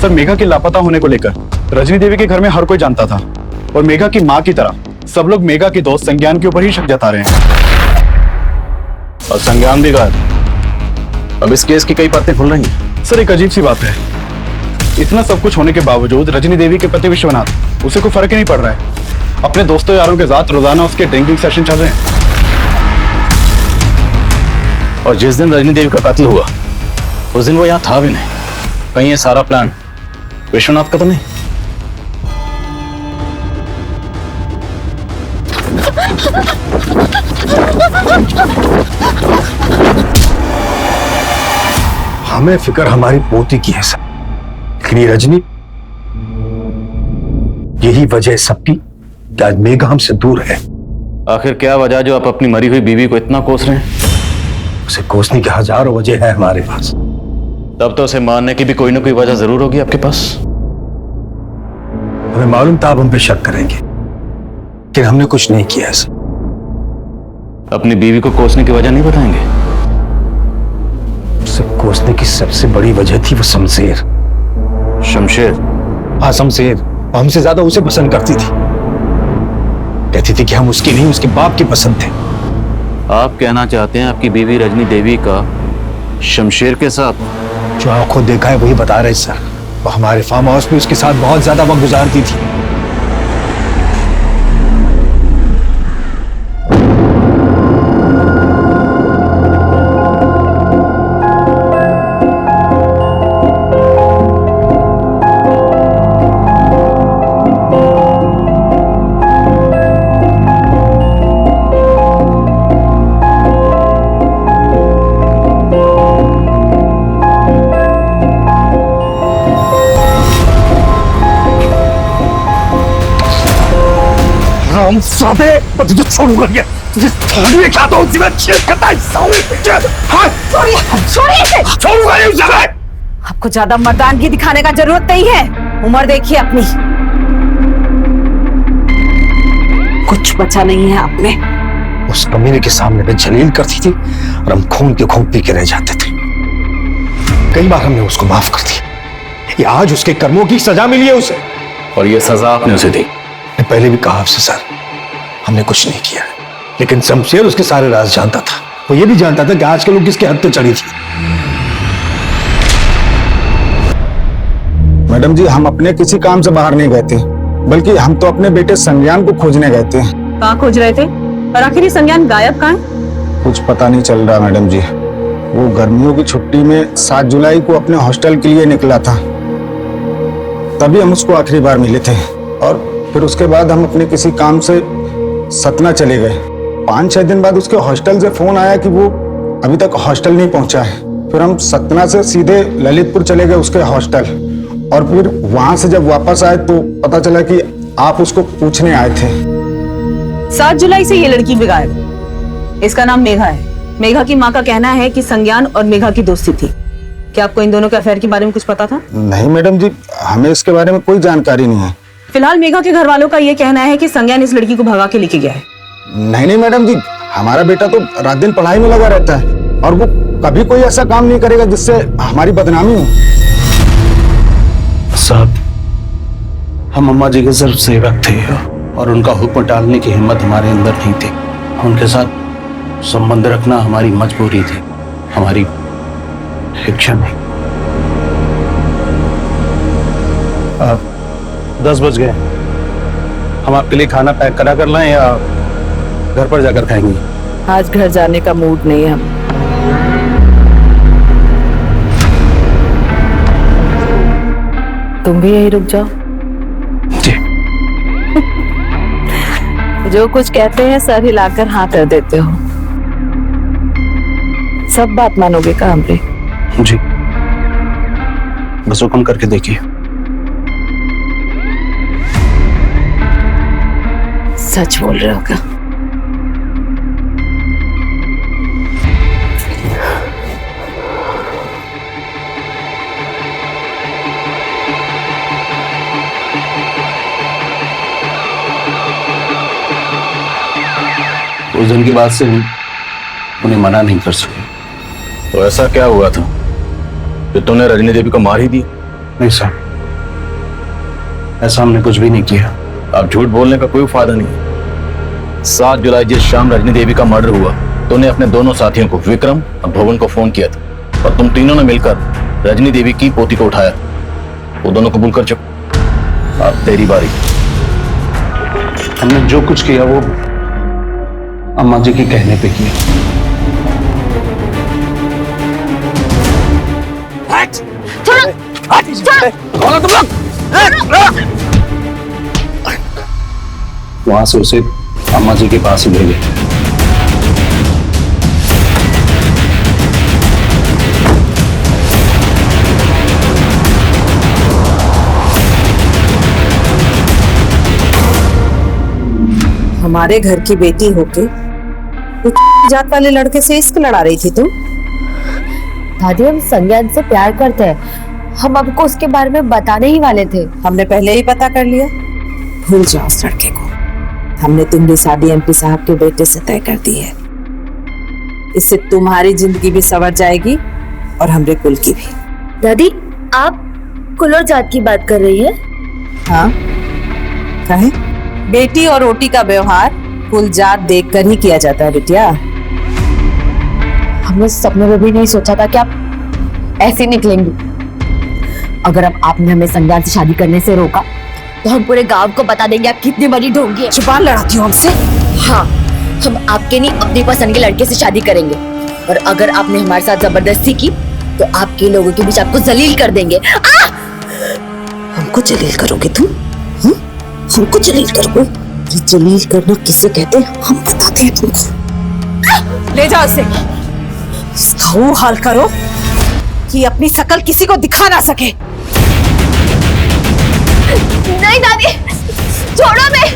सर, मेघा के लापता होने को लेकर रजनी देवी के घर में हर कोई जानता था, और मेघा की माँ की तरह सब लोग मेघा के दोस्त संज्ञान के ऊपर ही शक जता रहे हैं। और संज्ञान भी गायब। अब इस केस की कई परतें खुल रही हैं। सर, एक अजीब सी बात है, इतना सब कुछ होने के बावजूद रजनी देवी के पति विश्वनाथ, उसे कोई फर्क ही नहीं पड़ रहा है। अपने दोस्तों यारों के साथ रोजाना उसके ड्रिंकिंग सेशन चल रहे हैं। और जिस दिन रजनी देवी का कत्ल हुआ उस दिन वो यहाँ था भी नहीं। कहीं ये सारा प्लान विश्वनाथ का तो नहीं? हमें फिक्र हमारी पोती की है सर, लेकिन ये रजनी, यही वजह है सबकी कि आज मेघा हमसे दूर है। आखिर क्या वजह जो आप अपनी मरी हुई बीवी को इतना कोस रहे हैं? उसे कोसने की हजारों वजह है हमारे पास। तब तो उसे मारने की भी कोई ना कोई वजह जरूर होगी आपके पास। हमें मालूम था आप हम पे शक करेंगे, लेकिन हमने कुछ नहीं किया ऐसा। अपनी बीवी को कोसने की वजह नहीं बताएंगे? उसे कोसने की सबसे बड़ी वजह थी वो शमशेर। शमशेर? हाँ, शमशेर। हमसे ज्यादा उसे पसंद करती थी। कहती थी कि हम उसकी नहीं, उसके बाप की पसंद थे। आप कहना चाहते हैं आपकी बीवी रजनी देवी का शमशेर के साथ? जो आंखों देखा है वही बता रहे सर। वो हमारे फार्म हाउस में उसके साथ बहुत ज्यादा वक्त गुजारती थी। सादे, मैं तुझे छोड़ूंगा क्या? तुझे क्या तो उसी में छेद करता है साले पीछे। हाँ छोड़िए छोड़िए इसे। छोड़ूंगा नहीं उसे मैं। आपको ज्यादा मर्दानगी दिखाने का जरूरत नहीं है। उम्र देखिए अपनी, कुछ बचा नहीं है आप में। उस कमीने के सामने मैं जलील करती थी और हम खून के खून पी के रह जाते थे। कई बार हमने उसको माफ कर दिया। ये आज उसके कर्मों की सजा मिली है उसे, और ये सजा आपने उसे दी। मैं पहले भी कहा आपसे सर, हमने कुछ नहीं किया, लेकिन शमशेर उसके सारे राज जानता था। वो ये भी जानता था कि आजकल वो किसके हद पे चढ़ी थी। मैडम जी, हम अपने किसी काम से बाहर नहीं गए थे, बल्कि हम तो अपने बेटे संज्ञान को खोजने गए थे। कहाँ खोज रहे थे? और आखिर ये संज्ञान गायब कहाँ है? कुछ पता नहीं चल रहा मैडम जी। वो गर्मियों की छुट्टी में 7 जुलाई को अपने हॉस्टल के लिए निकला था, तभी हम उसको आखिरी बार मिले थे। और फिर उसके बाद हम अपने किसी काम से सतना चले गए। 5-6 दिन बाद उसके हॉस्टल से फोन आया कि वो अभी तक हॉस्टल नहीं पहुंचा है। फिर हम सतना से सीधे ललितपुर चले गए उसके हॉस्टल, और फिर वहां से जब वापस आए तो पता चला कि आप उसको पूछने आए थे। 7 जुलाई से ये लड़की भी गायब है। इसका नाम मेघा है। मेघा की माँ का कहना है कि संज्ञान और मेघा की दोस्ती थी। क्या आपको इन दोनों के अफेयर के बारे में कुछ पता था? नहीं मैडम जी, हमें इसके बारे में कोई जानकारी नहीं है। फिलहाल मेघा के घर वालों का ये कहना है कि संज्ञान इस लड़की को भगा के लेके गया है। नहीं मैडम जी, हमारा बेटा तो रात दिन पढ़ाई में लगा रहता है, और वो कभी कोई ऐसा काम नहीं करेगा जिससे हमारी बदनामी हो। साहब, हम अम्मा जी के सिर्फ सेवक थे और उनका हुक्म टालने की हिम्मत हमारे अंदर नहीं थी। उनके साथ संबंध रखना हमारी मजबूरी थी, हमारी इच्छा नहीं। 10 बज गए, हम आपके लिए खाना पैक करा कर लाएं या घर पर जाकर खाएंगे? आज घर जाने का मूड नहीं है हम। तुम भी यही रुक जाओ। जी। जो कुछ कहते हैं सर हिलाकर हाँ कर देते हो। सब बात मानोगे का हमरे? जी, बस हुक्म करके देखिए। सच बोल रहे हो क्या? उस दिन की बात से उन्हें मना नहीं कर सके। तो ऐसा क्या हुआ था कि तुमने रजनी देवी को मार ही दी? नहीं सर, ऐसा हमने कुछ भी नहीं किया। अब झूठ बोलने का कोई फायदा नहीं। 7 जुलाई जिस शाम रजनी देवी का मर्डर हुआ, तुमने अपने दोनों साथियों को, विक्रम और भुवन को फोन किया था, और तुम तीनों ने मिलकर रजनी देवी की पोती को उठाया। वो दोनों कबूल कर चुके। अब तेरी बारी। हमने जो कुछ किया वो अम्मा जी के कहने पे किया। कौन हो तुम लोग? वहां से उसे अम्मा जी के पास ले गए। हमारे घर की बेटी होके जात वाले लड़के से इश्क लड़ा रही थी तुम? दादी, हम संज्ञान से प्यार करते हैं। हम आपको उसके बारे में बताने ही वाले थे। हमने पहले ही पता कर लिया। भूल जाओ उस लड़के को। हमने तुम्हारी शादी एमपी साहब के बेटे से तय कर दी है। इससे तुम्हारी जिंदगी भी संवर जाएगी और हमरे कुल की भी। दादी, आप कुल और जात की बात कर रही है? हाँ, कहे? बेटी और रोटी का व्यवहार कुल जात देखकर ही किया जाता है बिटिया। हमने सपने में भी नहीं सोचा था कि आप ऐसे निकलेंगी। अगर अब आपने हमें संज्ञान से शादी करने से रोका तो हम पूरे गांव को बता देंगे आप कितनी बड़ी ढोंगी है। जुबान लड़ाती हो हमसे? हाँ, हम आपके नहीं अपनी पसंद के लड़के से शादी करेंगे, और अगर आपने हमारे साथ जबरदस्ती की तो आपके लोगों के बीच आपको जलील कर देंगे। हमको जलील करोगे तुम? हमको जलील करोगे? जलील करना किसे कहते हैं हम बताते हैं तुमको। ले जाओ इसे, इसका वो हाल करो कि अपनी शकल किसी को दिखा ना सके। नहीं दादी, छोड़ो मैं।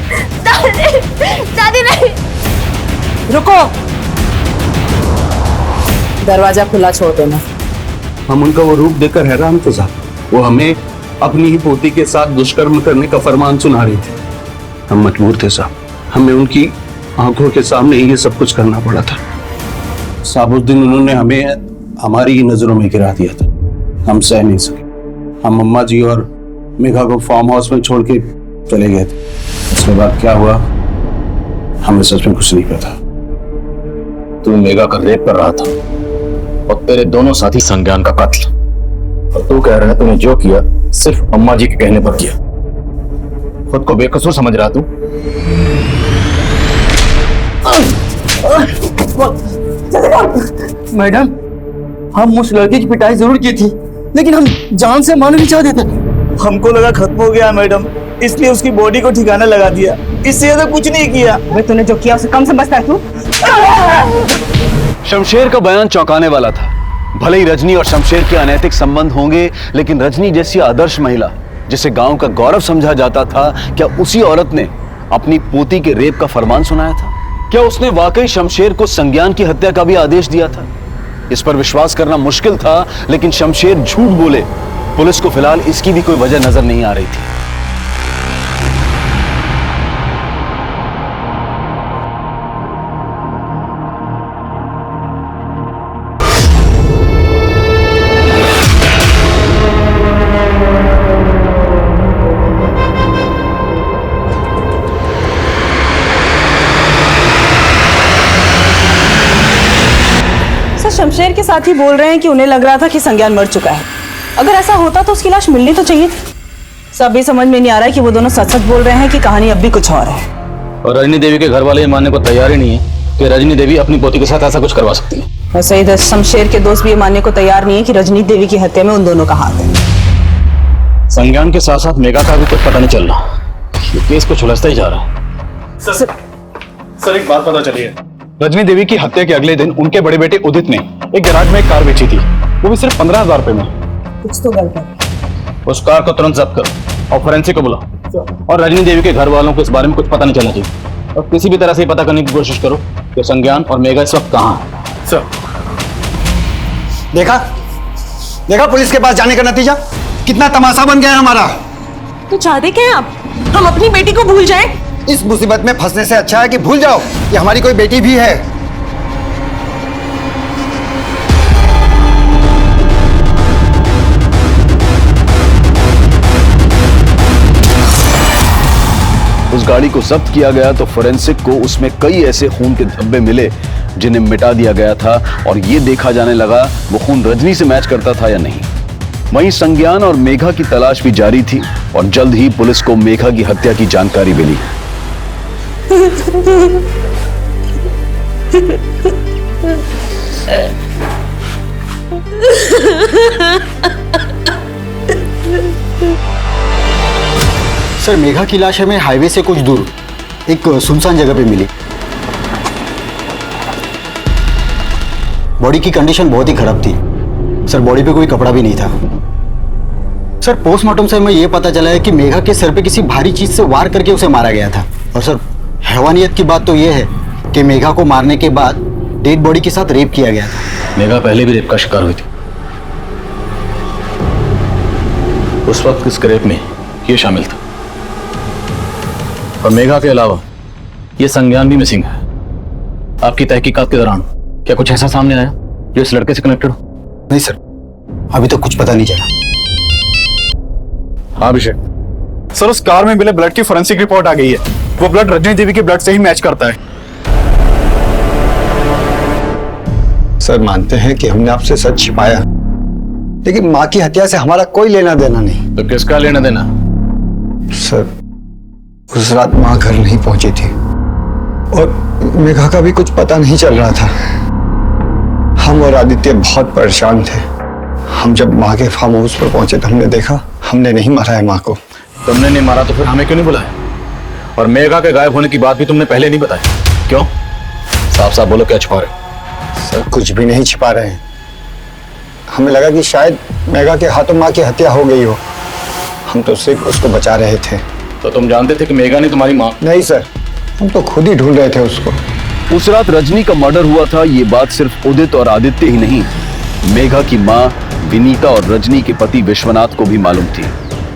दादी नहीं। रुको, दरवाजा खुला छोड़ देना। हम उनका वो रूप देखकर हैरान थे साहब। वो हमें अपनी ही पोती के साथ दुष्कर्म करने का फरमान सुना रही थी। हम मजबूर थे साहब, हमें उनकी आंखों के सामने ही ये सब कुछ करना पड़ा था साहब। उस दिन उन्होंने हमें हमारी ही नजरों में गिरा दिया था। हम सह नहीं सके। हम अम्मा जी और मेघा को फार्म हाउस में छोड़ के चले गए थे। उसके बाद क्या हुआ हमें सच में कुछ नहीं पता। तू मेघा का रेप कर रहा था और तेरे दोनों साथी संज्ञान का कत्ल, और तू कह रहा है तूने जो किया सिर्फ अम्मा जी के कहने पर किया। खुद को बेकसूर समझ रहा तू? मैडम, हम उस लड़के की पिटाई जरूर की थी, लेकिन हम जान से मारना नहीं चाहते थे। हमको लगा खत्म हो गया मैडम, इसलिए उसकी बॉडी को ठिकाना लगा दिया। इससे ज्यादा कुछ नहीं किया। तूने जो किया उसे कम समझता है तू? शमशेर का बयान चौंकाने वाला था। भले ही रजनी और शमशेर के अनैतिक संबंध होंगे, लेकिन रजनी जैसी आदर्श महिला जिसे गांव का गौरव समझा जाता था, क्या उसी औरत ने अपनी पोती के रेप का फरमान सुनाया था? क्या उसने वाकई शमशेर को संज्ञान की हत्या का भी आदेश दिया था? इस पर विश्वास करना मुश्किल था, लेकिन शमशेर झूठ बोले, पुलिस को फिलहाल इसकी भी कोई वजह नजर नहीं आ रही थी। शमशेर के साथी बोल रहे हैं कि उन्हें लग रहा था कि संज्ञान मर चुका है। अगर ऐसा होता तो उसकी लाश मिलनी तो चाहिए थी। सब ये समझ में नहीं आ रहा है कि वो दोनों सच सच बोल रहे हैं कि कहानी अब भी कुछ और है। और रजनी देवी के घर वाले ये मानने को तैयार ही नहीं है कि रजनी देवी अपनी पोती के साथ ऐसा कुछ करवा सकती है। वैसे इधर शमशेर के दोस्त भी ये मानने को तैयार नहीं है कि रजनी देवी की हत्या में उन दोनों का हाथ है। संज्ञान के साथ साथ मेघा का भी कुछ पता नहीं चल रहा। ये केस कुछ उलझता ही जा रहा है। सर एक बात पता चली है। रजनी देवी की हत्या के अगले दिन उनके बड़े बेटे उदित ने एक गैराज में एक कार बेची थी, वो भी सिर्फ 15,000 रुपए में। कुछ तो गलत है। उस कार को तुरंत जब्त करो और फोरेंसिक को बुलाओ, और रजनी देवी के घर वालों को इस बारे में कुछ पता नहीं चलना चाहिए, और किसी भी तरह से पता करने की कोशिश करो कि संज्ञान और मेघा इस वक्त कहाँ है। सर देखा पुलिस के पास जाने का नतीजा कितना तमाशा बन गया है हमारा। तो चाहते क्या हैं आप? हम अपनी बेटी को भूल जाएं? इस मुसीबत में फंसने से अच्छा है कि भूल जाओ कि हमारी कोई बेटी भी है। उस गाड़ी को जब्त किया गया तो फोरेंसिक को उसमें कई ऐसे खून के धब्बे मिले जिन्हें मिटा दिया गया था, और ये देखा जाने लगा वो खून रजनी से मैच करता था या नहीं। वहीं संज्ञान और मेघा की तलाश भी जारी थी, और जल्द ही पुलिस को मेघा की हत्या की जानकारी मिली। सर मेघा की लाश हमें हाईवे से कुछ दूर एक सुनसान जगह पे मिली। बॉडी की कंडीशन बहुत ही खराब थी सर, बॉडी पे कोई कपड़ा भी नहीं था। सर पोस्टमार्टम से हमें यह पता चला है कि मेघा के सर पे किसी भारी चीज से वार करके उसे मारा गया था। और सर हैवानियत की बात तो यह है कि मेघा को मारने के बाद डेड बॉडी के साथ रेप किया गया था। मेघा पहले भी रेप का शिकार हुई थी। उस वक्त इस रेप में ये शामिल था, और मेघा के अलावा ये संज्ञान भी मिसिंग है। आपकी तहकीकात के दौरान क्या कुछ ऐसा सामने आया जो इस लड़के से कनेक्टेड हो? नहीं सर, अभी तो कुछ पता नहीं चला। हाँ अभिषेक सर, उस कार में मिले ब्लड की फोरेंसिक रिपोर्ट आ गई है। वो ब्लड रजनी देवी के ब्लड से ही मैच करता है। सर मानते हैं कि हमने आपसे सच छिपाया, लेकिन माँ की हत्या से हमारा कोई लेना देना नहीं। तो किसका लेना देना? सर उस रात माँ घर नहीं पहुंची थी, और मेघा का भी कुछ पता नहीं चल रहा था। हम और आदित्य बहुत परेशान थे। हम जब माँ के फार्म हाउस पर पहुंचे तो हमने देखा हमने नहीं मारा है माँ को। तुमने नहीं मारा तो फिर हमें क्यों नहीं बुलाया? और मेघा के गायब होने की बात भी तुमने पहले नहीं बताई, क्यों? साफ साफ बोलो, क्या छिपा रहे हो? सर कुछ भी नहीं छिपा रहे हैं। हमें लगा कि शायद मेघा के हाथों माँ की हत्या हो गई हो, हम तो सिर्फ उसको बचा रहे थे। तो तुम जानते थे कि मेघा ने तुम्हारी माँ? नहीं सर, हम तो खुद ही ढूंढ रहे थे उसको। उस रात रजनी का मर्डर हुआ था, ये बात सिर्फ उदित और आदित्य ही नहीं, मेघा की मां विनीता और रजनी के पति विश्वनाथ को भी मालूम थी।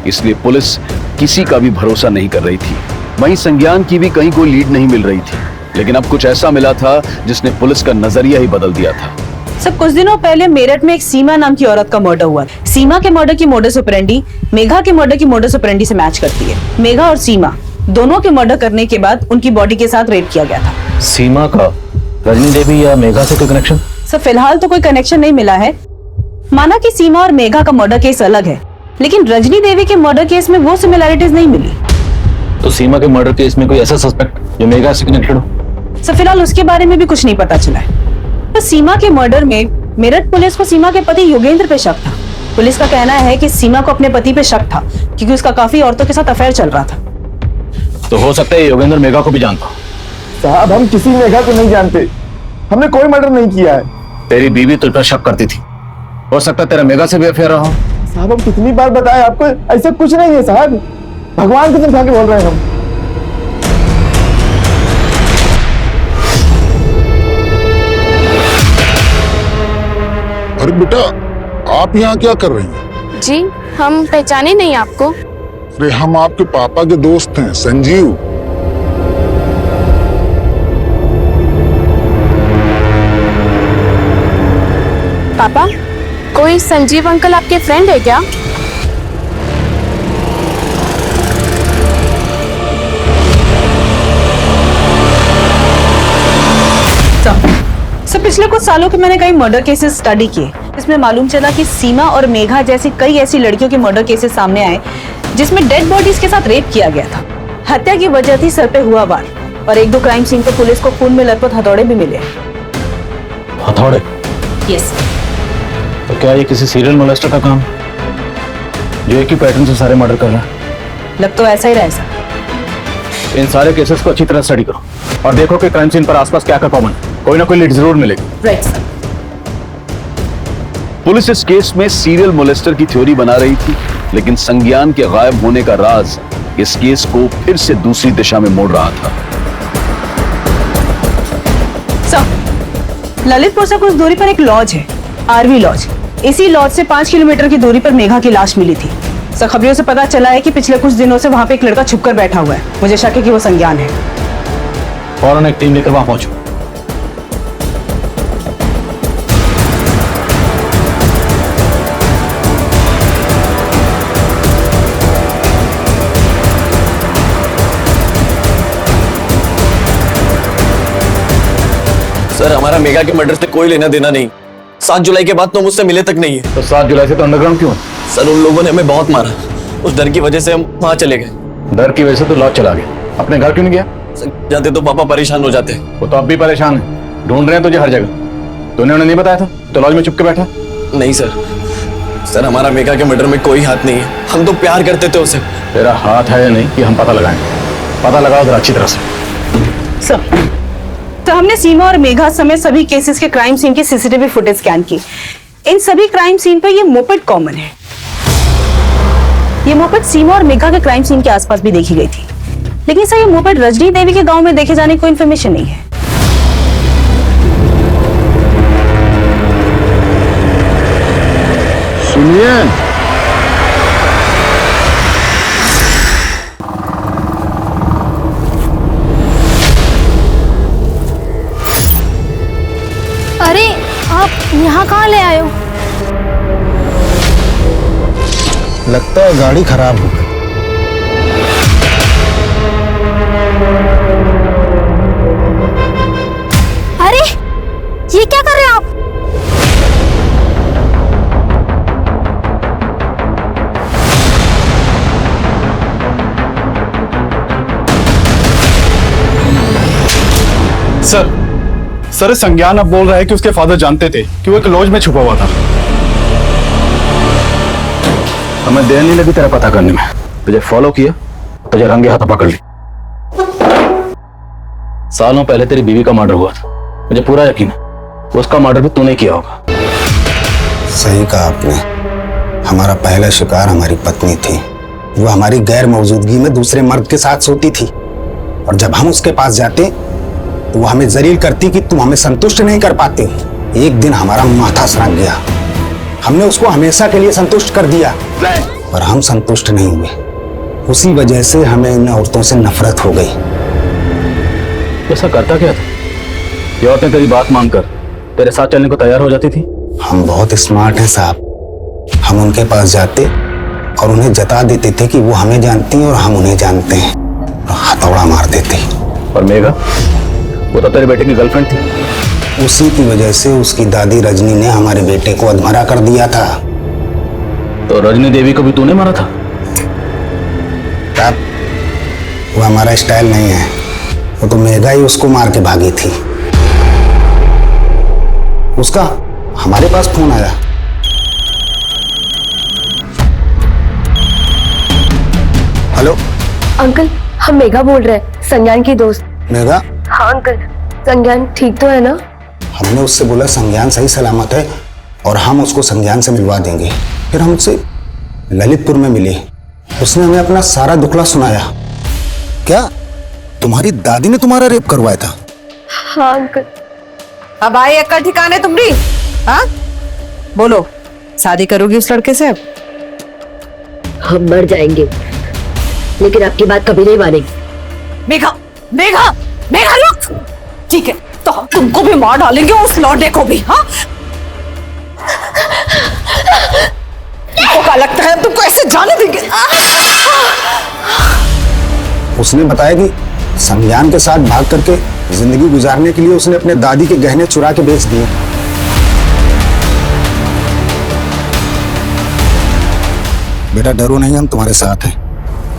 इसलिए पुलिस किसी का भी भरोसा नहीं कर रही थी। वहीं संज्ञान की भी कहीं कोई लीड नहीं मिल रही थी। लेकिन अब कुछ ऐसा मिला था जिसने पुलिस का नजरिया ही बदल दिया था। सब कुछ दिनों पहले मेरठ में एक सीमा नाम की औरत का मर्डर हुआ। सीमा के मर्डर की मोडस ऑपरेंडी मेघा के मर्डर की मोडस ऑपरेंडी से मैच करती है। मेघा और सीमा दोनों के मर्डर करने के बाद उनकी बॉडी के साथ रेप किया गया था। सीमा का रजनी देवी या मेघा से कोई कनेक्शन? सर फिलहाल तो कोई कनेक्शन नहीं मिला है। माना कि सीमा और मेघा का मर्डर केस अलग है, लेकिन रजनी देवी के मर्डर केस में वो सिमिलैरिटीज नहीं मिली। तो सीमा के मर्डर केस में कोई ऐसा सस्पेक्ट जो मेघा से कनेक्टेड हो? सर फिलहाल उसके बारे में भी कुछ नहीं पता चला है। तो सीमा के मर्डर में मेरठ पुलिस को सीमा के पति योगेंद्र पे शक था। पुलिस का कहना है कि सीमा को अपने पति पे शक था क्योंकि उसका काफी औरतों के साथ अफेयर चल रहा था। तो हो सकता है योगेंद्र मेघा को भी जानता हो। साहब हम किसी मेघा को नहीं जानते, हमने कोई मर्डर नहीं किया है। तेरी बीवी तुझ पर शक करती थी, हो सकता है तेरा मेघा से भी अफेयर रहा हो। साहब हम कितनी बार बताएं आपको, ऐसा कुछ नहीं है साहब, भगवान की तरफ आके बोल रहे हैं हम। अरे बेटा आप यहाँ क्या कर रही हैं? जी हम पहचाने नहीं आपको। अरे हम आपके पापा के दोस्त हैं, संजीव। पापा कोई संजीव अंकल आपके फ्रेंड है क्या? सर पिछले कुछ सालों के मैंने कई मर्डर केसेस स्टडी किए। इसमें मालूम चला कि सीमा और मेघा जैसी कई ऐसी लड़कियों के मर्डर केसेस सामने आए जिसमें डेड बॉडीज के साथ रेप किया गया था। हत्या की वजह थी सर पे हुआ वार, और एक दो क्राइम सीन पर पुलिस को खून में लथपथ हथौड़े भी मिले। हथौड़े? यस। तो क्या ये किसी सीरियल मोलेस्टर का काम जो एक ही पैटर्न से सारे मर्डर कर रहा है? लग तो ऐसा ही रहा है सर। इन सारे केसेस को अच्छी तरह स्टडी करो और देखो कि क्राइम सीन पर आसपास क्या क्या कॉमन है। कोई ना कोई लीड जरूर मिलेगी। Right sir. पुलिस इस केस में सीरियल मोलेस्टर की थ्योरी बना रही थी, लेकिन संज्ञान के गायब होने का राज इस केस को फिर से दूसरी दिशा में मोड़ रहा था। सर ललितपुर से कुछ दूरी पर एक लॉज है, आरवी लॉज। इसी लॉज से 5 किलोमीटर की दूरी पर मेघा की लाश मिली थी। सर खबरों से पता चला है कि पिछले कुछ दिनों से वहां पे एक लड़का छुपकर बैठा हुआ है। मुझे शक है कि वो संज्ञान है। फौरन एक टीम लेकर वहां पहुंचो। सर हमारा मेघा के मर्डर से कोई लेना देना नहीं। 7 जुलाई के बाद तो मुझसे मिले तक नहीं है। तो 7 जुलाई से तो अंडरग्राउंड क्यों? सर उन लोगों ने हमें बहुत मारा, उस डर की वजह से हम वहां चले गए। डर की वजह से तो लॉज चला गया, अपने घर क्यों नहीं गया? जाते तो पापा परेशान हो जाते। वो तो अब भी परेशान है, ढूंढ रहे हैं तुझे हर जगह। तूने उन्हें नहीं बताया था तो लॉज में चुप के बैठा? नहीं सर, सर हमारा मेघा के मर्डर में कोई हाथ नहीं है। हम तो प्यार करते थे उसे। तेरा हाथ है या नहीं कि हम पता लगाएंगे। पता लगाओ जरा अच्छी तरह से। सर तो हमने सीमा और मेघा समेत सभी केसेस के क्राइम सीन की सीसीटीवी फुटेज स्कैन की। इन सभी क्राइम सीन पर ये मोपेड कॉमन है। ये मोपेड सीमा और मेघा के क्राइम सीन के आसपास भी देखी गई थी, लेकिन सर ये मोपेड रजनी देवी के गांव में देखे जाने की कोई इन्फॉर्मेशन नहीं है। सुनिए, अरे आप यहाँ कहाँ ले आए हो? लगता है गाड़ी खराब हो गई। अरे ये क्या कर रहे हो आप? सर संज्ञान अब बोल रहा है कि उसके फादर जानते थे कि वो एक लॉज में छुपा हुआ था। हमें देर नहीं लगी तेरा पता करने में। तुझे फॉलो किया, तुझे रंगे हाथ पकड़ ली। सालों पहले तेरी बीवी का मर्डर हुआ था, मुझे पूरा यकीन है उसका मर्डर भी तूने किया होगा। सही कहा आपने। हमारा पहला शिकार हमारी पत्नी थी। वो हमारी गैर मौजूदगी में दूसरे मर्द के साथ सोती थी, और जब हम उसके पास जाते तो वो हमें जलील करती कि तुम हमें संतुष्ट नहीं कर पाते हो। एक दिन हमारा माथा सनक गया, हमने उसको हमेशा के लिए संतुष्ट कर दिया, पर हम संतुष्ट नहीं हुए। उसी वजह से हमें इन औरतों से नफरत हो गई। ऐसा करता क्या था? ये औरतें तेरी बात मानकर तेरे साथ चलने को तैयार हो जाती थी? हम बहुत स्मार्ट हैं साहब। हम उनके पास जाते और उन्हें जता देते थे कि वो हमें जानती हैं और हम उन्हें जानते हैं, और हथौड़ा मार देते। और मेघा, वो तो तेरे बेटे की गर्लफ्रेंड थी। उसी की वजह से उसकी दादी रजनी ने हमारे बेटे को अधमरा कर दिया था। तो रजनी देवी को भी तूने मारा था? तब वो हमारा स्टाइल नहीं है। वो तो मेघा ही उसको मार के भागी थी। उसका हमारे पास फोन आया। हेलो अंकल, हम मेघा बोल रहे हैं, संज्ञान की दोस्त। मेघा? हाँ अंकल, संज्ञान ठीक तो है ना? हमने उससे बोला संज्ञान सही सलामत है और हम उसको संज्ञान से मिलवा देंगे। फिर हम उससे ललितपुर में मिले। उसने हमें अपना सारा दुखला सुनाया। क्या तुम्हारी दादी ने तुम्हारा रेप करवाया था? हाँ अंकल। अब आई अक्ल ठिकाने तुम्हारी? हाँ बोलो, शादी करोगी उस लड़के से? अब हम मर जाएंगे लेकिन आपकी बात कभी नहीं मानेंगे। मेघा, मेघा, मेघा रुक। ठीक है, तो हम तुमको भी मार डालेंगे, उस लौंडे को भी। हाँ, तुमको क्या लगता है तुमको ऐसे जाने देंगे? उसने बताया कि संज्ञान के साथ भाग करके जिंदगी गुजारने के लिए उसने अपने दादी के गहने चुरा के बेच दिए। बेटा डरो नहीं, हम तुम्हारे साथ हैं।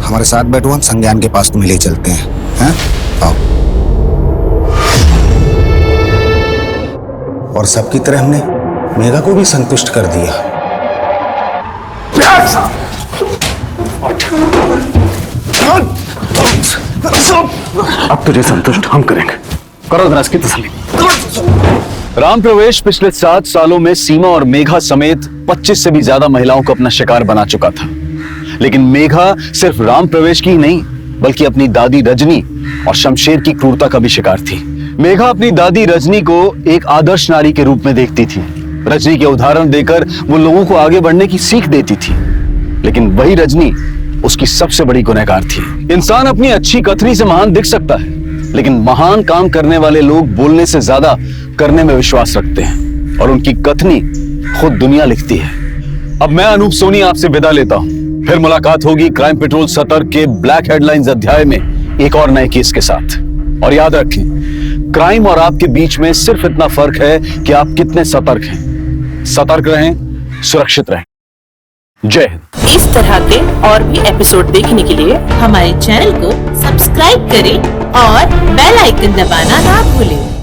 हमारे साथ बैठो, हम संज्ञान के पास तुम्हें ले चलते हैं। हैं? आओ। और सबकी तरह हमने मेघा को भी संतुष्ट कर दिया। अब तुझे संतुष्ट हम करेंगे। करो जरा इसकी तसल्ली। राम प्रवेश पिछले 7 सालों में सीमा और मेघा समेत 25 से भी ज्यादा महिलाओं को अपना शिकार बना चुका था। लेकिन मेघा सिर्फ राम प्रवेश की ही नहीं, बल्कि अपनी दादी रजनी और शमशेर की क्रूरता का भी शिकार थी। मेघा अपनी दादी रजनी को एक आदर्श नारी के रूप में देखती थी। रजनी के उदाहरण देकर वो लोगों को आगे बढ़ने की सीख देती थी। लेकिन वही रजनी उसकी सबसे बड़ी गुनहगार थी। इंसान अपनी अच्छी कथनी से महान दिख सकता है, लेकिन महान काम करने वाले लोग बोलने से ज्यादा करने में विश्वास रखते हैं, और उनकी कथनी खुद दुनिया लिखती है। अब मैं अनूप सोनी आपसे विदा लेता हूं। फिर मुलाकात होगी क्राइम पेट्रोल सतर्क के ब्लैक हेडलाइंस अध्याय में एक और नए केस के साथ। और याद रखें, क्राइम और आपके बीच में सिर्फ इतना फर्क है कि आप कितने सतर्क हैं। सतर्क रहें, सुरक्षित रहें। जय हिंद। इस तरह के और भी एपिसोड देखने के लिए हमारे चैनल को सब्सक्राइब करें और बेल आइकन दबाना ना भूलें।